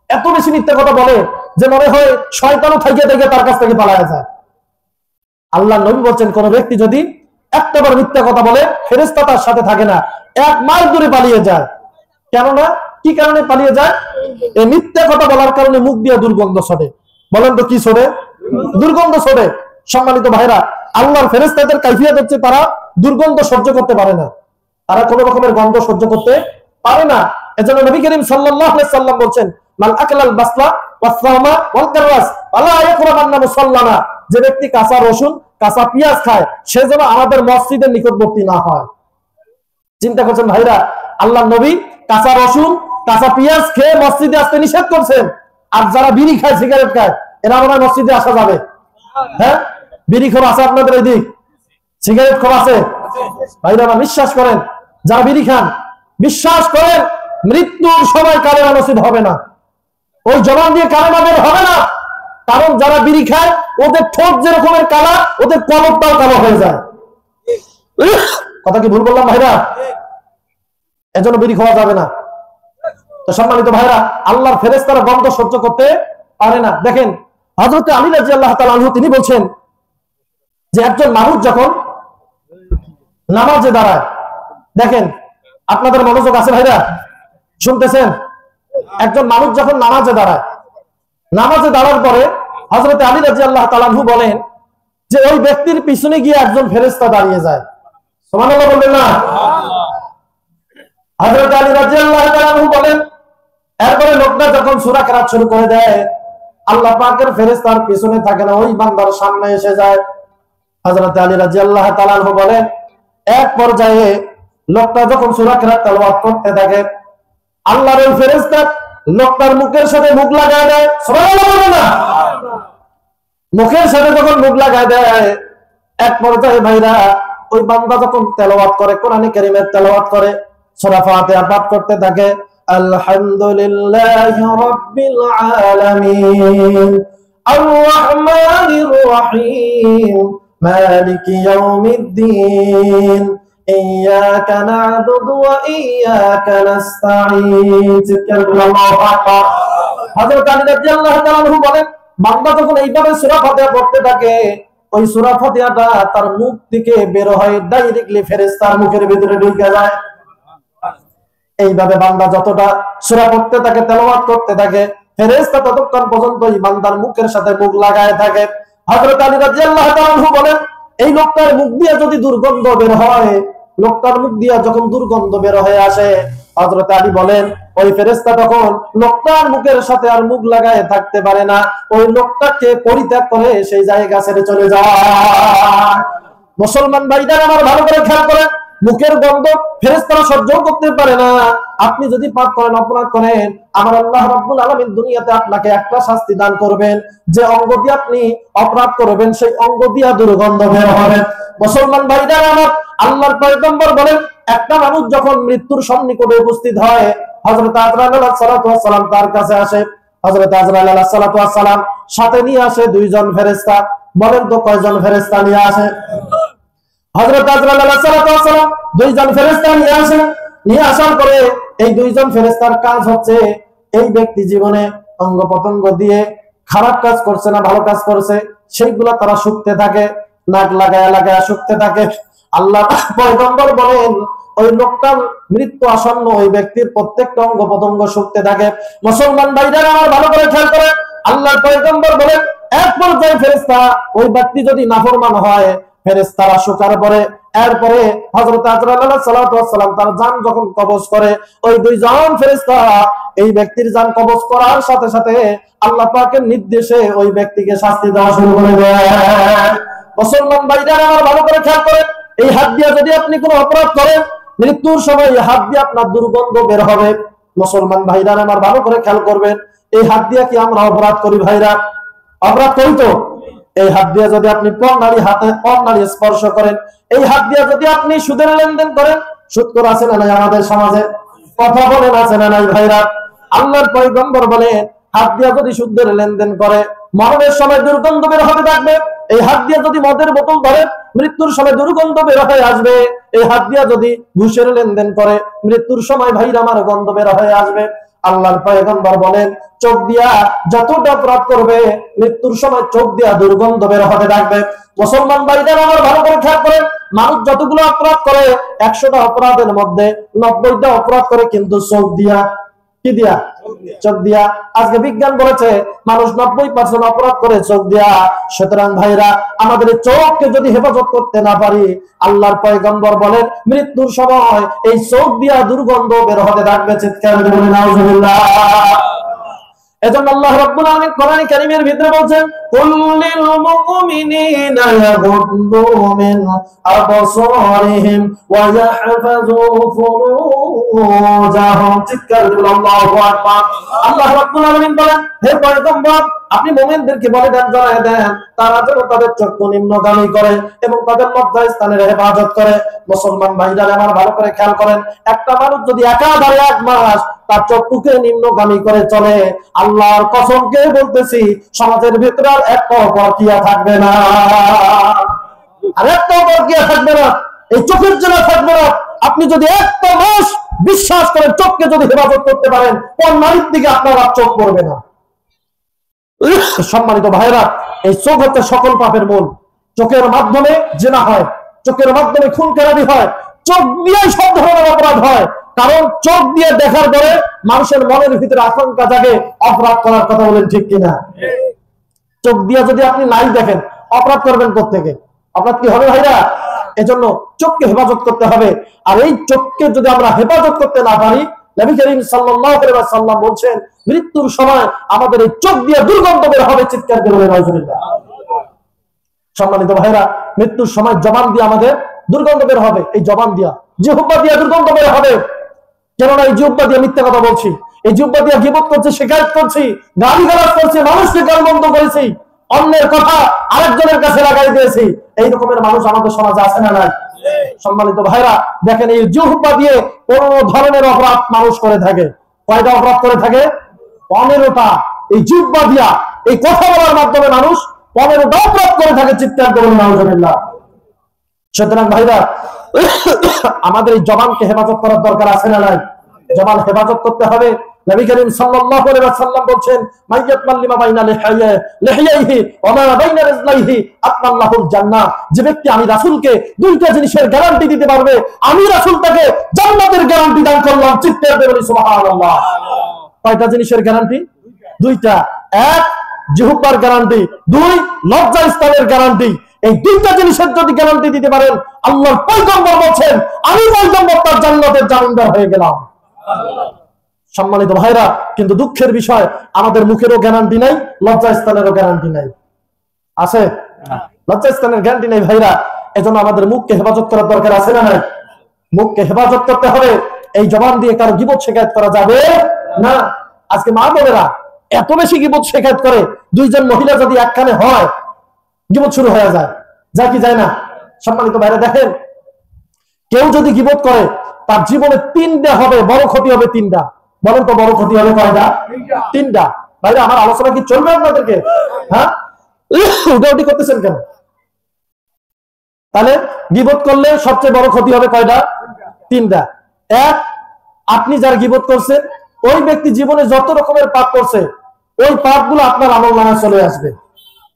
এত বেশি মিথ্যা কথা বলে যে মনে হয় শয়তানও থাইকে থেকে তার কাছ থেকে পালায়া যায়। আল্লাহ নবী বলছেন, কোন ব্যক্তি যদি একটাবার মিথ্যা কথা বলে, ফেরেশতা তার সাথে থাকে না, 1 মাইল দূরে পালিয়ে যায়। কেননা কি কারণে পালিয়ে যায়? এই মিথ্যা কথা বলার কারণে মুখ দিয়ে দুর্গন্ধ ছড়ে। বলেন তো কি ছড়ে? দুর্গন্ধ ছড়ে। সম্মানিত ভাইরা, আল্লাহর ফেরেশতাদের কাইফিয়ত হচ্ছে তারা দুর্গন্ধ সহ্য করতে পারে না, তারা কোন রকমের গন্ধ সহ্য করতে পারে না। এজন্য নবী করিম সাল্লাল্লাহু আলাইহি সাল্লাম বলেন, মান আকালাল বাসলা ওয়াসসামা ওয়াল কারাস আলা ইয়াকরাবান্না মুসাল্লানা, যে ব্যক্তি কাঁচা রসুন কাঁচা পেঁয়াজ খায় সে যেন আমাদের মসজিদের নিকটবর্তী না হয়। চিন্তা করছেন ভাইরা, আল্লাহর নবী কাঁচা রসুন কাঁচা পেঁয়াজ খেয়ে মসজিদে আসতে নিষেধ করছেন, আর যারা বিড়ি খায় সিগারেট খায় এরা আমার মসজিদে আসা যাবে? হ্যাঁ, বিড়ি খোর আছে আপনাদের এই দিক, সিগারেট খোর আছে ভাইরা? আমার বিশ্বাস করেন, যারা বিড়ি খান বিশ্বাস করেন মৃত্যুর সময় কালেমা নসিব হবে না, ওই জবান দিয়ে কালেমা বের হবে না। কারণ যারা বিড়ি খায় ওদের ঠোঁট যেরকমের কালা ওদের কলবটাও কালো হয়ে যায়। কথা কি ভুল বললাম ভাইরা? এজন্য বিড়ি খাওয়া যাবে না। তো সম্মানিত ভাইরা, আল্লাহর ফেরেশতারা গন্ধ সহ্য করতে পারে না। দেখেন হযরত আলী রাদিয়াল্লাহু তাআলা আনহু তিনি বলছেন যে একজন মানুষ যখন নামাজে দাঁড়ায়, দেখেন আপনাদের মনোযোগ আছে ভাইরা, শুনতেছেন? একজন মানুষ যখন নামাজে দাঁড়ায়, নামাজে দাঁড়ার পরে হযরত আলী রাদিয়াল্লাহু তাআলা আনহু বলেন যে ওই ব্যক্তির পিছনে গিয়ে একজন ফেরেশতা দাঁড়িয়ে যায়। সুবহানাল্লাহ বলবেন না? হযরত আলী রাদিয়াল্লাহু তাআলা আনহু বলেন, এরপরে লোকটা যখন সূরা কেরাত শুরু করে দেয়, আল্লাহ পাকের ফেরেশতার পিছনে থাকে না, ওই বান্দার সামনে এসে যায়। হযরত আলী রাদিয়াল্লাহু তাআলা আনহু বলেন, এক পর্যায়ে লোকটা যখন সূরা কেরাত তেলাওয়াত করতে থাকে, আল্লাহর ওই ফেরেশতা লোকটার মুখের সাথে মুখ লাগায় দেয়। সুবহানাল্লাহ বলবেন না? মুখের সাথে যখন মুখ লাগায় দেয়, এক পর্যায়ে ভাইরা ওই বান্দা যখন তেলাওয়াত করে, কোরআনে কারীমের তেলাওয়াত করে, সূরা ফাতিহা পাঠ করতে থাকে, আলহামদুলিল্লাহি রাব্বিল আলামিন আর রহমানির রহিম মালিকি ইয়াউমিদ্দিন ইয়্যাকা না'বুদু ওয়া ইয়্যাকা নাস্তাঈন। আল্লাহু আকবার। হযরত আলী রাদিয়াল্লাহু তাআলা আনহু বলেন, বান্দা যখন এইভাবে সূরা ফাতিহা পড়তে থাকে, ওই সূরা ফাতিহাটা তার মুখ থেকে বের হয়, ডাইরেক্টলি ফেরেশতার মুখের ভিতরে ঢুকে যায়। এইভাবে বান্দা যতটা সূরা পড়তে থাকে, তেলাওয়াত করতে থাকে, ফেরেশতা ততক্ষণ পর্যন্ত এই বান্দার মুখের সাথে মুখ লাগায় থাকে। হযরত আলী রাদিয়াল্লাহু তাআলা আনহু বলেন, এই লোকটার মুখ দিয়ে যদি দুর্গন্ধ বের হয়, লোকটার মুখ দিয়ে যখন দুর্গন্ধ বের হয়ে আসে, হযরত আলী বলেন ওই ফেরেশতা তখন লোকটার মুখের সাথে আর মুখ লাগায় থাকতে পারে না, ওই লোকটাকে পরিত্যাগ করে সেই জায়গা ছেড়ে চলে যায়। মুসলমান ভাইরা আমার ভালো করে খেয়াল করেন, মুখের গন্ধ ফেরেশতারা সহ্য করতে পারে না। আপনি যদি পাপ করেন, অপরাধ করেন, আমার আল্লাহ রাব্বুল আলামিন দুনিয়াতে আপনাকে একটা শাস্তি দান করবেন, যে অঙ্গ দিয়ে আপনি অপরাধ করবেন সেই অঙ্গ দিয়ে দুর্গন্ধ বের হবে। মুসলমান ভাইরা আমার, আল্লাহর পয়গম্বর বলেন, একটা মানুষ যখন মৃত্যুর সন্নিকটে উপস্থিত হয়, হযরত আজরাইল আলাইহিস সালাতু ওয়াস সালাম তার কাছে আসে। হযরত আজরাইল আলাইহিস সালাতু ওয়াস সালাম সাথে নিয়ে আসে দুইজন ফেরেশতা। বলেন তো কয়জন ফেরেশতা নিয়ে আসে? হযরত আজরাইল আলাইহিস সালাতু ওয়াস সালাম দুইজন ফেরেশতা নিয়ে আসেন। নিয়ে আসার পরে এই দুইজন ফেরেশতার কাজ হচ্ছে এই ব্যক্তি জীবনে অঙ্গ প্রত্যঙ্গ দিয়ে খারাপ কাজ করছে না ভালো কাজ করছে সেইগুলা তারা শুকতে থাকে, নাক লাগায়া লাগায়া শুকতে থাকে। আল্লাহ পয়গম্বর বলেন ওই লোকটার মৃত্যু আসন্ন, ওই ব্যক্তির প্রত্যেকটা অঙ্গ প্রত্যঙ্গ শুকতে থাকে। মুসলমান ভাইরা আমার ভালো করে খেয়াল করে, আল্লাহর পয়গম্বর বলেন এক পর্যায়ে ফেরেশতা ওই ব্যক্তি যদি নাফরমান হয়, ফেরেশতারা শুকার পরে এরপরে হযরত আজরাইল আলাইহিস সালাতু ওয়াস সালাম তার জান যখন কবজ করে, ওই দুইজন ফেরেশতা এই ব্যক্তির জান কবজ করার সাথে সাথে আল্লাহ পাকের নির্দেশে ওই ব্যক্তিকে শাস্তি দেওয়া শুরু করে দেয়। মুসলমান ভাইরা আমার ভালো করে খেয়াল করেন, এই হাত দিয়ে যদি আপনি কোনো অপরাধ করেন, মৃত্যুর সময় এই হাত দিয়ে আপনার দুর্গন্ধ বের হবে। মুসলমান ভাইরা আমার ভালো করে খেয়াল করবেন, এই হাত দিয়ে কি আমরা অপরাধ করি ভাইরা? অপরাধ করি তো। এই হাত দিয়ে যদি আপনি পরনারী স্পর্শ করেন, এই হাত দিয়ে যদি আপনি সুদের লেনদেন করেন, সুদ করে আছে না নাই আমাদের সমাজে? কথা বলেন আছে না নাই ভাইরা? আল্লাহর পয়গম্বর বলেন হাত দিয়ে যদি সুদের লেনদেন করে, মরণের সময় দুর্গন্ধ বের হতে থাকবে। এই হাত দিয়ে যদি মদের বোতল ধরে, মৃত্যুর সময় দুর্গন্ধ বের হয়ে আসবে। এই হাত দিয়ে যদি ঘুষের লেনদেন করে, মৃত্যুর সময় ভাইরা আমার গন্ধ বের হয়ে আসবে। আল্লাহর পয়গম্বর বলেন চোখ দিয়া যতটা অপরাধ করবে, মৃত্যুর সময় চোখ দিয়া দুর্গন্ধ বের হতে থাকবে। মুসলমান ভাইরা আমার ভালো করে খেয়াল করেন, মানুষ যতগুলো অপরাধ করে 100টা অপরাধের মধ্যে 90টা অপরাধ করে কিন্তু চোখ দিয়া। কি দিয়া? চোখ দিয়া। আজকে বিজ্ঞান বলেছে মানুষ 90% অপরাধ করে চোখ দিয়া। সুতরাং ভাইরা, আমাদের চোখকে যদি হেফাজত করতে না পারি, আল্লাহর পয়গম্বর বলেন মৃত্যুর সময় এই চোখ দিয়া দুর্গন্ধ বের হতে থাকবে। চিৎকার করে বলেন নাউজুবিল্লাহ। এজন্য আল্লাহ রাব্বুল আলামিন কোরআন কারীমের ভিতরে বলেন কুল্লিল মুমিনিনা ইয়াগুদ্দু মিন আবসারিহিম ওয়া ইয়াহফাযু ফুরুজাহুম। চিৎকার করে আল্লাহু আকবার। আল্লাহ রাব্বুল আলামিন বলেন, হে পয়গম্বর, আপনি মুমিনদেরকে বলে দেন, জানায় দেন, তারা যেন তাদের চক্ষু নিম্নগামী করে এবং তাদের লজ্জা স্থানের হেফাজত করে। মুসলমান ভাইরা আমার ভালো করে খেয়াল করেন, একটা মানুষ যদি একাধারে 1 মাস তার চক্ষুকে নিম্নগামী করে চলে, আল্লাহর কসমকে বলতেছি, সমাজের ভিতরে আর একটা পরকিয়া থাকবে না, আর একটা পরকিয়া থাকবে না, এই চোখের জন্য থাকবে না। আপনি যদি একটা মাস বিশ্বাস করেন, চোখকে যদি হেফাজত করতে পারেন, কোন নারীর দিকে আপনার আর চোখ পড়বে না। সম্মানিত ভাইরা, এই চোখ হচ্ছে সকল পাপের মূল। চোখের মাধ্যমে জিনা হয়, চোখের মাধ্যমে খুন খারাপি হয়, চোখ দিয়ে সব ধরনের অপরাধ হয়। কারণ চোখ দিয়ে দেখার পরে মানুষের মনের ভিতরে আশঙ্কা জাগে অপরাধ করার কথা। বলেন ঠিক কিনা? চোখ দিয়ে যদি আপনি নাই দেখেন, অপরাধ করবেন কোত্থেকে? অপরাধ কি হবে ভাইরা? এজন্য চোখকে হেফাজত করতে হবে। আর এই চোখকে যদি আমরা হেফাজত করতে না পারি, নবী করিম সাল্লাল্লাহু আলাইহি ওয়াসাল্লাম বলেন মৃত্যুর সময় আমাদের এই চোখ দিয়ে দুর্গন্ধ বের হবে। চিৎকার করে বলেন নাউজুবিল্লাহ। সম্মানিত ভাইরা, মৃত্যুর সময় জবান দিয়ে আমাদের দুর্গন্ধ বের হবে। এই জবান দিয়া, জিহ্বা দিয়ে দুর্গন্ধ বের হবে। কেননা এই জিহ্বা দিয়ে মিথ্যা কথা বলছি, এই জিহ্বা দিয়ে গীবত করছি, শিকায়ত করছি, গালিগালাজ করছি, মানুষকে গালমন্দ করেছি, অন্যের কথা আরেকজনের কাছে লাগাই দিয়েছি। এই রকমের মানুষ আমাদের সমাজে আছে না নাই? সম্মানিত ভাইরা, দেখেন এই জিহ্বা দিয়ে কোন ধরনের অপরাধ মানুষ করে থাকে। কয়টা অপরাধ করে থাকে? 15টা। এই জিহ্বা দিয়া, এই কথা বলার মাধ্যমে মানুষ 15টা অপরাধ করে থাকে। চিৎকার করে নাউজুবিল্লাহ। সুতরাং ভাইরা, আমাদের এই জবানকে হেফাজত করার দরকার আছে না নাই? জবান হেফাজত করতে হবে। নবী করিম সাল্লাল্লাহু আলাইহি ওয়াসাল্লাম বলেন, মাইয়াতমান লিমা বাইনা লিহিয়াইহি ওয়া মা বাইনা রিজলাইহি আতমাল্লাহুল জান্নাহ। যে ব্যক্তি আমি রাসূলকে দুইটা জিনিসের গ্যারান্টি দিতে পারবে, আমি রাসূল তাকে জান্নাতের গ্যারান্টি দান করলাম। চিৎকার করে বলি সুবহানাল্লাহ। কয়টা জিনিসের গ্যারান্টি? দুইটা। এক, জিহ্বার গ্যারান্টি, 2, লজ্জা স্থানের গ্যারান্টি। এই দুইটা জিনিসের যদি গ্যারান্টি দিতে পারেন, আল্লাহর পয়গম্বর বলেন আমি পয়গম্বর তার জান্নাতের জামিনদার হয়ে গেলাম। সম্মানিত ভাইরা, কিন্তু দুঃখের বিষয়, আমাদের মুখেরও গ্যারান্টি নাই, লজ্জা স্থানেরও গ্যারান্টি নাই। আছে? লজ্জা স্থানের গ্যারান্টি নেই ভাইরা। এজন্য আমাদের মুখকে হেফাজত করার দরকার আছে না নাই? মুখকে হেফাজত করতে হবে। এই জবান দিয়ে কারো গীবত শিকায়ত করা যাবে না। আজকে মা বোনেরা এত বেশি গীবত শিকায়ত করে, 2 জন মহিলা যদি একখানে হয়, গীবত শুরু হয়ে যায়। যা কি যায় না? সম্মানিত ভাইরা, দেখেন, কেউ যদি গীবত করে, তার জীবনে 3টা হবে, বড় ক্ষতি হবে 3টা। বলেন তো বড় ক্ষতি হবে কয়টা? 3টা। ভাইরা, আমার আলোচনা কি চলবে আপনাদেরকে? হ্যাঁ, উঠাউঠি করতেছেন কেন? তাহলে গীবত করলে সবচেয়ে বড় ক্ষতি হবে কয়টা? 3টা। এক, আপনি যার গীবত করছেন, ওই ব্যক্তি জীবনে যত রকমের পাপ করছে, ওই পাপগুলো আপনার আমলনামায় চলে আসবে।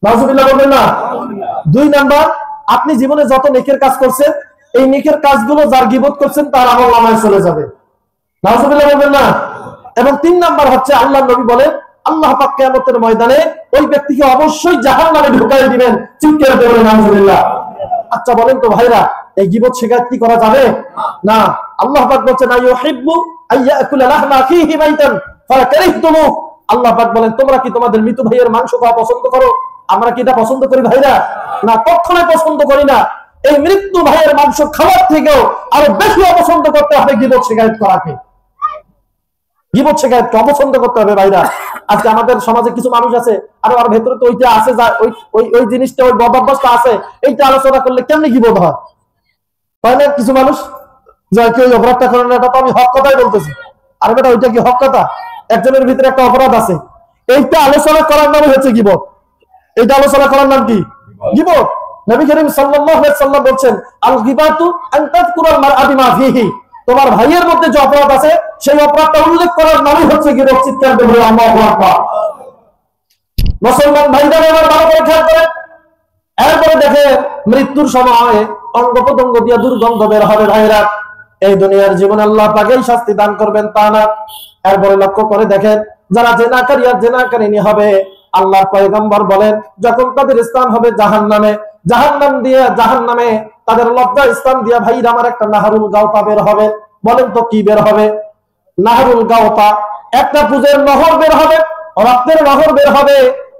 নাউজুবিল্লাহ বলবেন না? 2 নাম্বার, আপনি জীবনে যত নেকের কাজ করছেন, এই নেকের কাজগুলো যার গীবত করছেন তার আমলনামায় চলে যাবে। নাউজুবিল্লাহ বলবেন না? এবং 3 নাম্বার হচ্ছে, আল্লাহ নবী বলেন আল্লাহ পাক কিয়ামতের ময়দানে ওই ব্যক্তিকে অবশ্যই জাহান্নামে ঢুকাই দিবেন। চিৎকার করে বলেন নাউজুবিল্লাহ। আচ্ছা বলেন তো ভাইরা, এই গীবত শিকায়ত কি করা যাবে? না। আল্লাহ পাক বলেন আইয়ুহিব্বু আইয়াকুলা লাহমা আখিহি মাইতান ফাকারিহতুমু। আল্লাহ পাক বলেন, তোমরা কি তোমাদের মৃত ভাইয়ের মাংস খাওয়া পছন্দ করো? আমরা কি এটা পছন্দ করি ভাইরা? না, কখনোই পছন্দ করি না। এই মৃত্যু ভাইয়ের মাংস খাওয়ার থেকেও আরো বেশি অপছন্দ করতে হবে গীবত শিকায়ত করাকে। গীবত শিকায়তকে অপছন্দ করতে হবে ভাইরা। আজকে আমাদের সমাজে কিছু মানুষ আছে, আর ওর ভেতরে তো ওইটা আছে, যা ওই জিনিসটা, ওই বদভ্যাসটা আছে। এইটা আলোচনা করলে কেমনি গীবত হয়? তাই না? কিছু মানুষ যে কেউ অপরাধটা করেন, এটা তো আমি হক কথাই বলতেছি। আর বেটা, ওইটা কি হক কথা? একজনের ভিতরে একটা অপরাধ আছে, এইটা আলোচনা করার নাম হচ্ছে গীবত। এইটা আলোচনা করার নাম কি? গীবত। নবী করিম সাল্লাল্লাহু আলাইহি ওয়াসাল্লাম বলেন, আল গীবাতু আন তাযকুরাল মারআ বিমা ফিহি। তোমার ভাইয়ের মধ্যে যে অপরাধ আছে, সেই অপরাধটা উল্লেখ করার নামই হচ্ছে গীবত। চিৎকার করে আল্লাহু আকবার। মুসলমান ভাইরা আমার ভালো করে খেয়াল করেন। এরপরে দেখে মৃত্যুর সময় অঙ্গ প্রত্যঙ্গ দিয়ে দুর্গন্ধ বের হবে ভাইরা। এই দুনিয়ার জীবনে আল্লাহ পাকেই শাস্তি দান করবেন তা না। এরপরে লক্ষ্য করে দেখেন, যারা জেনাকারী আর জেনাকারিনী হবে, আল্লাহর পয়গম্বর বলেন যখন তাদের স্থান হবে জাহান্নামে, জাহান্নাম দিয়ে জাহান্নামে তাদের লজ্জা স্থান দিয়ে ভাইরা আমার একটা নাহারুল গাওতা বের হবে। বলেন তো কি বের হবে? নাহারুল গাওতা, একটা পুজের নহর বের হবে, রক্তের নহর বের হবে।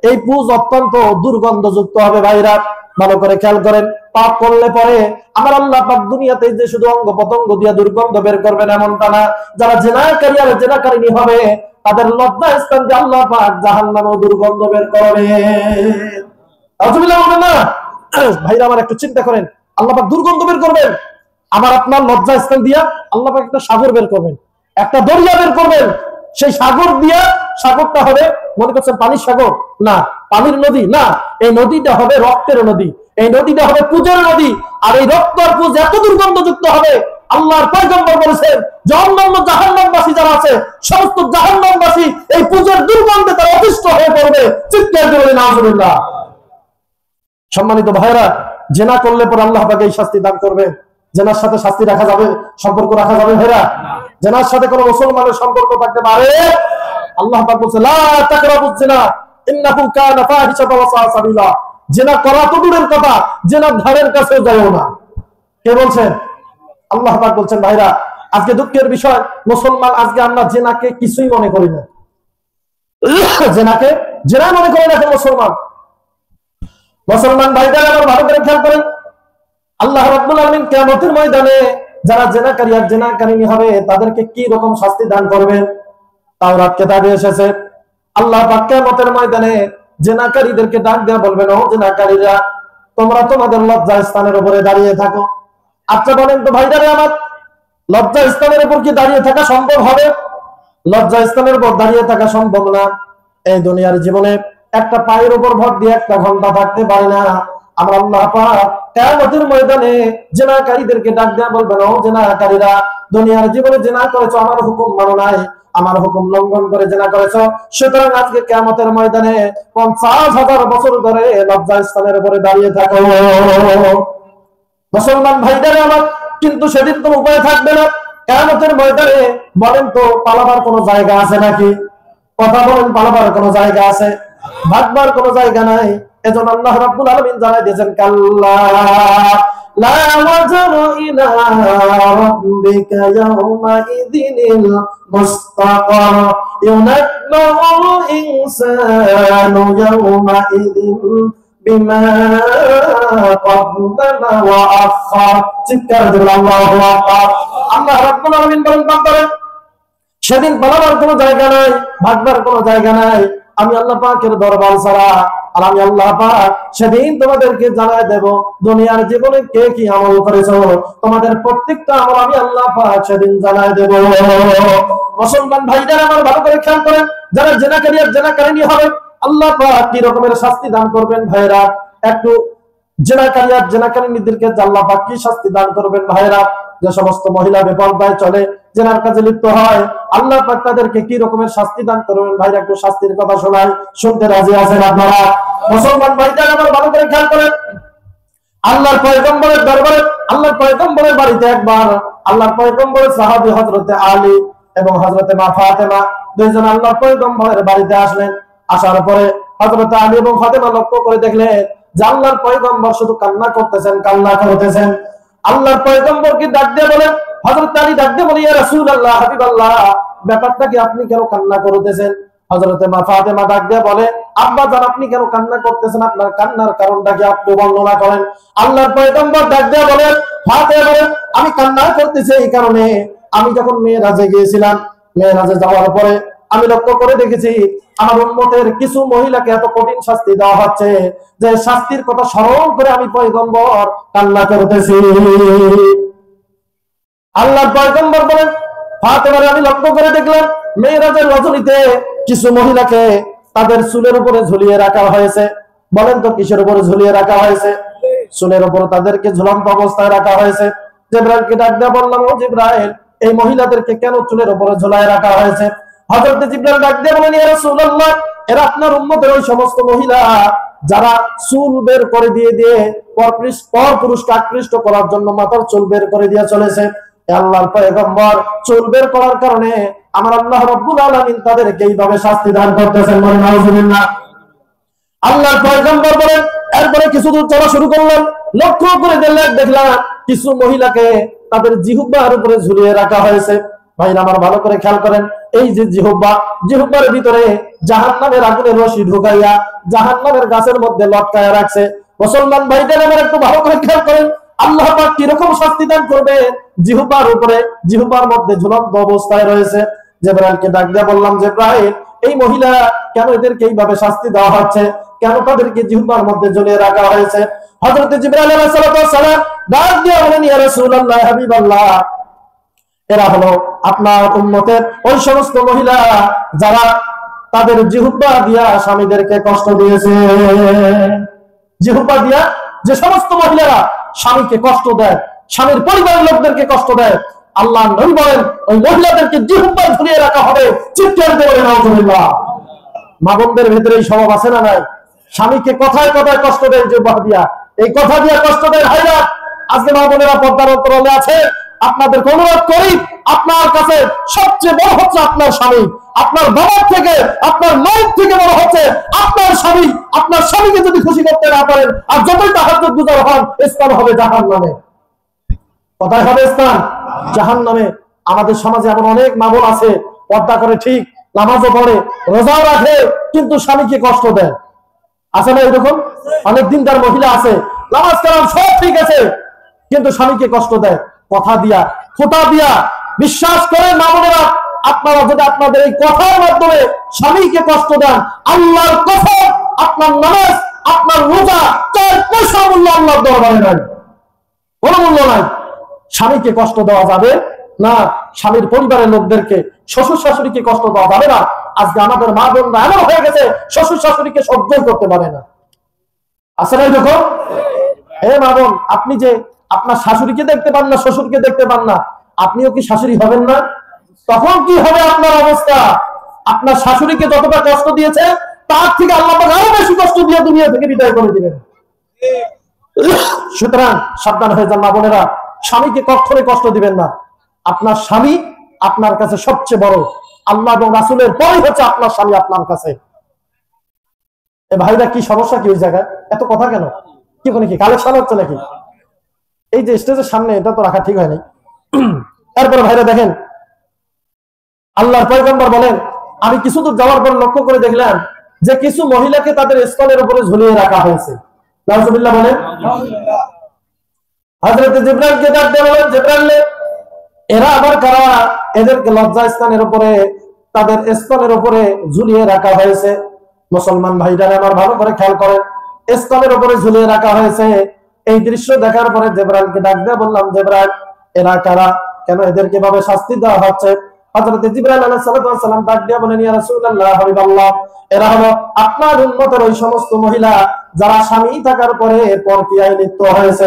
এই পুজ অত্যন্ত দুর্গন্ধযুক্ত হবে। ভাইরা ভালো করে খেয়াল করেন, পাপ করলে পরে আমার আল্লাহ পাক দুনিয়াতে যে শুধু অঙ্গ পতঙ্গ দিয়ে দুর্গন্ধ বের করবেন এমনটা না, যারা জেনাকারী আর জেনাকারিনী হবে তাদের লজ্জা স্থান দিয়ে আল্লাহ পাক জাহান্নামে দুর্গন্ধ বের করবে। আউযুবিল্লাহ বলবেন না? ভাইরা আমার একটু চিন্তা করেন, আল্লাহ পাক দুর্গন্ধ বের করবেন, আমার আপনার লজ্জা স্থান দিয়া আল্লাহ পাক একটা সাগর বের করবেন, একটা দরিয়া বের করবেন। সেই সাগর দিয়া, সাগরটা হবে মনে করছেন পানির সাগর না, পানির নদী না, এই নদীটা হবে রক্তের নদী, এই নদীটা হবে পূজার নদী। আর এই রক্ত আর পূজ এত দুর্গন্ধযুক্ত হবে, আল্লাহর পয়গম্বর বলেছেন যে অন্যান্য জাহান্নামবাসী যারা আছে সমস্ত জাহান্নামবাসী এই পূজার দুর্গন্ধে তারা অতিষ্ঠ হয়ে পড়বে। চিৎকার করে নাউজুবিল্লাহ। সম্মানিত ভাইরা, জেনা করলে পরে আল্লাহ পাক এই শাস্তি দান করবে। জেনার সাথে শাস্তি রাখা যাবে, সম্পর্ক রাখা যাবে? ভাইরা, জেনার সাথে কোনো মুসলমানের সম্পর্ক থাকতে পারে? আল্লাহ পাক বলেন লা তাকরাবুজ জিনা ইন্নাহু কানা ফাহিশাতাও ওয়া সাআ সাবিলা। জেনা করা তো দূরের কথা, জেনার ধারের কাছেও যায়ও না। কে বলছেন? আল্লাহ পাক বলছেন। ভাইরা, আজকে দুঃখের বিষয়, মুসলমান আজকে আমরা জেনাকে কিছুই মনে করি না, জেনাকে জেনা মনে করে রাখে মুসলমান। মুসলমান ভাইরা আমার ভালো করে খেয়াল করেন, আল্লাহ রাব্বুল আলামিন কিয়ামতের ময়দানে যারা জেনাকারী আর জেনাকারিনী হবে তাদেরকে কি রকম শাস্তি দান করবেন তাওরাত কিতাবে এসেছে। আল্লাহ পাক কিয়ামতের ময়দানে জেনাকারীদেরকে ডাক দেয়া বলবেন, ও জেনাকারীরা, তোমরা তোমাদের লজ্জা স্থানের উপরে দাঁড়িয়ে থাকো। আচ্ছা বলেন তো ভাইরা আমার, লজ্জা স্থানের উপর কি দাঁড়িয়ে থাকা সম্ভব হবে? লজ্জা স্থানের উপর দাঁড়িয়ে থাকা সম্ভব না। এই দুনিয়ার জীবনে একটা পায়ের উপর ভর দিয়ে একটা ঘন্টা থাকতে পারি না। আমরা আল্লাহ পাক কিয়ামতের ময়দানে জেনাকারীদেরকে ডাক দেয়া বলবেন, ও জেনাকারীরা, দুনিয়ার জীবনে জেনা করেছো, আমার হুকুম মানো নাই, আমার হুকুম লঙ্ঘন করে জেনা করেছো, সুতরাং আজকে কিয়ামতের ময়দানে 50,000 বছর ধরে লজ্জা স্থানের উপরে দাঁড়িয়ে থাকো। মুসলমান ভাইদের আমার, কিন্তু সেদিন কোনো উপায় থাকবে না। কিয়ামতের ময়দানে বলেন তো পালাবার কোনো জায়গা আছে নাকি? কথা বলেন, পালাবার কোনো জায়গা আছে? ভাগবার কোনো জায়গা নাই। এজন্য আল্লাহ রাব্বুল আলামিন জানাই দিয়েছেন, কাল্লা লা ওয়াজরু ইলা রাব্বিকা ইয়াওমা ইযিনিল মুস্তাকার ইউনাব্বাউল ইনসানু ইয়াওমা ইযিন বিমা কদ্দামা ওয়া আখার। চিৎকার করে আল্লাহু আকবার। আল্লাহ রাব্বুল আলামিন বলেন, বান্দারা, সেদিন পালাবার কোনো জায়গা নাই, ভাগবার কোনো জায়গা নাই। আমি আল্লাহ পাকের দরবার ছাড়া, আর আমি আল্লাহ পাক সেদিন তোমাদেরকে জানায় দেব দুনিয়ার জীবনে কে কি আমল করেছো, তোমাদের প্রত্যেকটা আমল আমি আল্লাহ পাক সেদিন জানায় দেব। মুসলমান ভাইদের আমার ভালো করে খেয়াল করেন, যারা জেনাকারী আর জেনাকারিনী হবে আল্লাহ পাক কি রকমের শাস্তি দান করবেন ভাইরা, একটু জেনাকারী আর জেনাকারিনীদেরকে আল্লাহ পাক কি শাস্তি দান করবেন ভাইরা। যে সমস্ত মহিলা বেপরদায় চলে, জেনার কাজে লিপ্ত হয়, আল্লাহ পাক তাদেরকে কি রকমের শাস্তি দান করবেন ভাইরা, একটু শাস্তির কথা শোনাই, শুনতে রাজি আছেন আপনারা? মুসলমান ভাইদের আমার ভালো করে খেয়াল করেন, আল্লাহর পয়গম্বরের দরবারে, আল্লাহর পয়গম্বরের বাড়িতে একবার আল্লাহর পয়গম্বরের সাহাবী হযরতে আলী এবং হযরতে মা ফাতেমা দুইজন আল্লাহর পয়গম্বরের বাড়িতে আসলেন। আসার পরে হযরতে আলী এবং ফাতেমা লক্ষ্য করে দেখলেন যে আল্লাহর পয়গম্বর শুধু কান্না করতেছেন, কান্না করতেছেন। আল্লাহর পয়গম্বরকে ডাক দিয়ে বলেন, হযরত আলী ডাক দিয়ে বলে, ইয়া রাসূলুল্লাহ, হাবিবাল্লাহ, ব্যাপারটা কি, আপনি কেন কান্না করতেছেন? হযরতে মা ফাতেমা ডাক দিয়ে বলে, আব্বা জান, আপনি কেন কান্না করতেছেন? আপনার কান্নার কারণটা কি আপনি বর্ণনা করেন। আল্লাহর পয়গম্বর ডাক দিয়ে বলেন, ফাতেমা বলেন, আমি কান্না করতেছি এই কারণে, আমি যখন মেরাজে গিয়েছিলাম, মেরাজে যাওয়ার পরে আমি লক্ষ্য করে দেখেছি আমার উম্মতের কিছু মহিলাকে এত কঠিন শাস্তি দেওয়া হচ্ছে যে শাস্তির কথা স্মরণ করে আমি পয়গম্বর কান্না করতেছি। আল্লাহর পয়গম্বর বলেন, ফাতেমা, আমি লক্ষ্য করে দেখলাম মেরাজের রজনীতে কিছু মহিলাকে তাদের চুলের উপরে ঝুলিয়ে রাখা হয়েছে। বলেন তো কিসের উপরে ঝুলিয়ে রাখা হয়েছে? চুলের উপরে তাদেরকে ঝুলন্ত অবস্থায় রাখা হয়েছে। জিবরাইলকে ডাক দিয়ে বললাম, ও জিবরাইল, এই মহিলাদেরকে কেন চুলের উপরে ঝুলায় রাখা হয়েছে? হযরত জিবরাইল ডাক দিয়ে বলেন, ইয়া রাসূলুল্লাহ, এরা আপনার উম্মতের ওই সমস্ত মহিলা যারা চুল বের করে দিয়ে পর পুরুষকে আকৃষ্ট করার জন্য মাথার চুল বের করে দিয়ে চলেছে। আল্লাহর পয়গম্বর চুল বের করার কারণে আমার আল্লাহ রাব্বুল আলামিন তাদেরকে এইভাবে শাস্তি দান করতেছেন। বলেন নাউজুবিল্লাহ। আল্লাহর পয়গম্বর বলেন, এরপরে কিছু দূর চলা শুরু করলেন, লক্ষ্য করে দেখলাম কিছু মহিলাকে তাদের জিহ্বার উপরে ঝুলিয়ে রাখা হয়েছে। ভাইরা আমার ভালো করে খেয়াল করেন, এই যে জিহ্বার ভিতরে জাহান্নামের আগুনের রশি ঢুকাইয়া জাহান্নামের গাছের মধ্যে লটকায়া রাখছে। মুসলমান ভাইদের আমার একটু ভালো করে খেয়াল করেন, আল্লাহ পাক কিরকম শাস্তি দান করবে। জিহ্বার উপরে, জিহ্বার মধ্যে ঝুলন্ত অবস্থায় রয়েছে। জিবরাইলকে ডাক দিয়ে বললাম, জিবরাইল, এই মহিলা কেন এদেরকে এইভাবে শাস্তি দেওয়া হচ্ছে, কেন তাদেরকে জিহ্বার মধ্যে ঝুলিয়ে রাখা হয়েছে? হযরত জিবরাইল আলাইহিস সালাম ডাক দিয়ে বলেন, ইয়া রাসূলুল্লাহ, হাবিবাল্লাহ, এরা হলো আপনার উম্মতের ওই সমস্ত মহিলা যারা তাদের জিহ্বা দিয়া স্বামীদেরকে কষ্ট দিয়েছে। জিহ্বা দিয়া যে সমস্ত মহিলারা স্বামীকে কষ্ট দেয়, স্বামীর পরিবারের লোকদেরকে কষ্ট দেয়, আল্লাহ নবী বলেন ওই মহিলাদেরকে জিহ্বায় ঝুলিয়ে রাখা হবে। চিৎকার করে বলেন আলহামদুলিল্লাহ। মা বোনদের ভেতরে এই স্বভাব আছে না নাই? স্বামীকে কথায় কথায় কষ্ট দেয় জিহ্বা দিয়া, এই কথা দিয়া কষ্ট দেয়। ভাইরা, আজকে মা বোনেরা পর্দার অন্তরালে আছে, আপনাদেরকে অনুরোধ করি, আপনার কাছে সবচেয়ে বড় হচ্ছে আপনার স্বামী। আপনার বাবার থেকে, আপনার মায়ের থেকে বড় হচ্ছে আপনার স্বামী। আপনার স্বামীকে যদি খুশি করতে না পারেন, আর যতই তাহাজ্জুদ গুজার হন, স্থান হবে জাহান্নামে। কোথায় হবে স্থান? জাহান্নামে। আমাদের সমাজে এমন অনেক মা বোন আছে, পর্দা করে ঠিক, নামাজও পড়ে, রোজাও রাখে, কিন্তু স্বামীকে কষ্ট দেয়। আছে না এরকম? অনেক দিনদার মহিলা আছে, নামাজ কালাম সব ঠিক আছে, কিন্তু স্বামীকে কষ্ট দেয় কথা দিয়া, খোঁটা দিয়া। বিশ্বাস করে মা বোনেরা, আপনারা যদি আপনাদের এই কথার মাধ্যমে স্বামীকে কষ্ট দেন, আল্লাহর কসম, আপনার নামাজ, আপনার রোজা 4 পয়সা মূল্য আল্লাহর দরবারে নাই, কোনো মূল্য নাই। স্বামীকে কষ্ট দেওয়া যাবে না, স্বামীর পরিবারের লোকদেরকে, শ্বশুর শাশুড়িকে কষ্ট দেওয়া যাবে না। আজকে আমাদের মা বোনরা এমন হয়ে গেছে, শ্বশুর শাশুড়িকে সহ্যই করতে পারে না। আছে না এরকম? হে মা বোন, আপনি যে আপনার শাশুড়িকে দেখতে পান না, শ্বশুরকে দেখতে পান না, আপনিও কি শাশুড়ি হবেন না? তখন কি হবে আপনার অবস্থা? আপনার শাশুড়িকে যতটা কষ্ট দিয়েছে, তার থেকে আল্লাহ পাক আরো বেশি কষ্ট দিয়ে দুনিয়া থেকে বিদায় করে দিবেন। সুতরাং সাবধান হয়ে যান মা বোনেরা, স্বামীকে কখনোই কষ্ট দিবেন না। আপনার স্বামী আপনার কাছে সবচেয়ে বড়, আল্লাহ এবং রাসূলের পরে হচ্ছে আপনার স্বামী আপনার কাছে। এ ভাইরা, কি সমস্যা কি ওই জায়গায়? এত কথা কেন? কি কোনো কি কালেকশন হচ্ছে নাকি? এই যে স্টেজের সামনে, এটা তো রাখা ঠিক হয়নি। এরপরে ভাইরা দেখেন, আল্লাহর পয়গম্বর বলেন, আমি কিছু দূর যাওয়ার পর লক্ষ্য করে দেখলাম যে কিছু মহিলাকে তাদের স্তনের উপরে ঝুলিয়ে রাখা হয়েছে। নাউজুবিল্লাহ বলেন। হযরত জিবরাইলকে ডাক দিয়ে বলেন, জিবরাইল, এরা আবার কারা? এদেরকে লজ্জা স্থানের উপরে, তাদের স্তনের উপরে ঝুলিয়ে রাখা হয়েছে। মুসলমান ভাইরা আমার ভালো করে খেয়াল করেন, স্তনের উপরে ঝুলিয়ে রাখা হয়েছে। এই দৃশ্য দেখার পরে জিবরাইলকে ডাক দিয়ে বললাম, জিবরাইল, এরা কারা? কেন এদেরকে ভাবে শাস্তি দেওয়া হচ্ছে? হযরত জিবরাইল আলাইহিস সালাম ডাক দিয়ে বলেন, ইয়া রাসূলুল্লাহ, হাবিবাল্লাহ, এরা হলো আপনার উম্মতের ওই সমস্ত মহিলা যারা স্বামী থাকার পরে পরকীয়ায় লিপ্ত হয়েছে।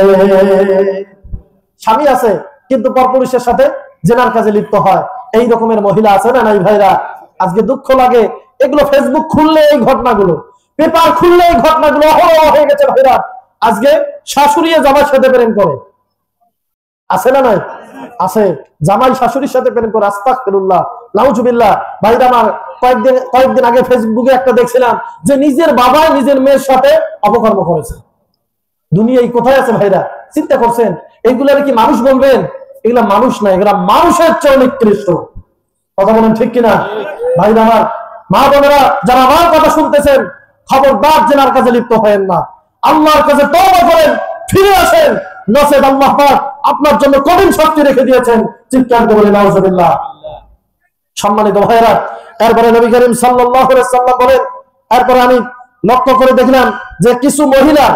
স্বামী আছে কিন্তু পরপুরুষের সাথে জেনার কাজে লিপ্ত হয়, এই রকমের মহিলা আছে না নাই ভাইরা? আজকে দুঃখ লাগে, এগুলো ফেসবুক খুললে এই ঘটনাগুলো, পেপার খুললে এই ঘটনাগুলো হয়ে গেছে ভাইরা। আজকে শাশুড়ি জামাইয়ের সাথে প্রেম করে, আছে না নাই? আছে। জামাই শাশুড়ির সাথে প্রেম করে, আস্তাগফিরুল্লাহ, নাউজুবিল্লাহ। ভাইরা আমার, কয়েকদিন আগে ফেসবুকে একটা দেখছিলাম যে নিজের বাবা নিজের মেয়ের সাথে অপকর্ম করেছে। দুনিয়ায় কোথায় আছে ভাইরা? চিন্তা করছেন? এইগুলার কি মানুষ বলবেন? এগুলা মানুষ না, এগুলা মানুষের চেয়ে নিকৃষ্ট। কথা বলেন ঠিক কিনা? ভাইরা আমার, মা বোনেরা যারা আমার কথা শুনতেছেন, খবরদার জেনার কাজে লিপ্ত হবেন না। আল্লাহর কাছে তওবা করেন, ফিরে আসেন, নচেত আল্লাহ পাক আপনার জন্য কঠিন শাস্তি রেখে দিয়েছেন। চিৎকার করে বলেন নাউজুবিল্লাহ। সম্মানিত ভাইরা, এরপরে নবী করিম সাল্লাল্লাহু আলাইহি ওয়াসাল্লাম বলেন, এরপরে আমি লক্ষ্য করে দেখলাম যে কিছু মহিলা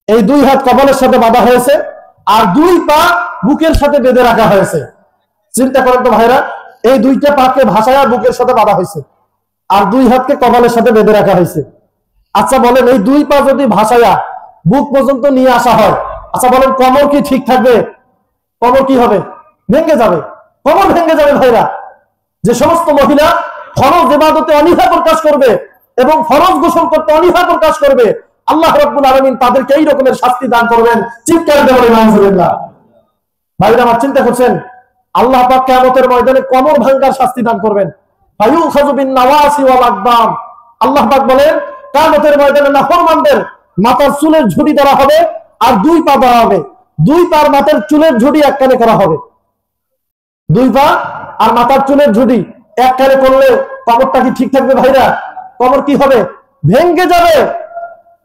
এই 2 হাত কপালের সাথে বাঁধা হয়েছে, আর 2 পা বুকের সাথে বেঁধে রাখা হয়েছে। চিন্তা করেন তো ভাইরা, এই 2টা পাকে ভাসায়া বুকের সাথে বাঁধা হয়েছে, আর 2 হাতকে কপালের সাথে বেঁধে রাখা হয়েছে। আচ্ছা বলেন, এই 2 পা যদি ভাসায়া বুক পর্যন্ত নিয়ে আসা হয়, আচ্ছা বলেন কোমর কি ঠিক থাকবে? কোমর কি হবে? ভেঙে যাবে, কোমর ভেঙে যাবে ভাইরা। যে সমস্ত মহিলা ফরজ ইবাদতে অনীহা প্রকাশ করবে এবং ফরজ গোসল করতে অনীহা প্রকাশ করবে, আল্লাহ রাব্বুল আলামিন তাদেরকে এই রকমের শাস্তি দান করবেন। চিৎকার করে বলেন নাউজুবিল্লাহ। ভাইরা আমার চিন্তা করছেন আল্লাহ পাক কিয়ামতের ময়দানে কোমর ভাঙার শাস্তি দান করবেন। ফায়ুখাযু বিন নাওয়াসি ওয়াল আকদাম। আল্লাহ পাক বলেন কিয়ামতের ময়দানে নাফরমানদের মাথার চুলের ঝুড়ি ধরা হবে আর দুই পা ধরা হবে। দুই পার মাথার চুলের ঝুড়ি এক কানে করা হবে। দুই পা আর মাথার চুলের ঝুড়ি এক কানে করলে কবরটা কি ঠিক থাকবে ভাইরা? কবর কি হবে? ভেঙে যাবে।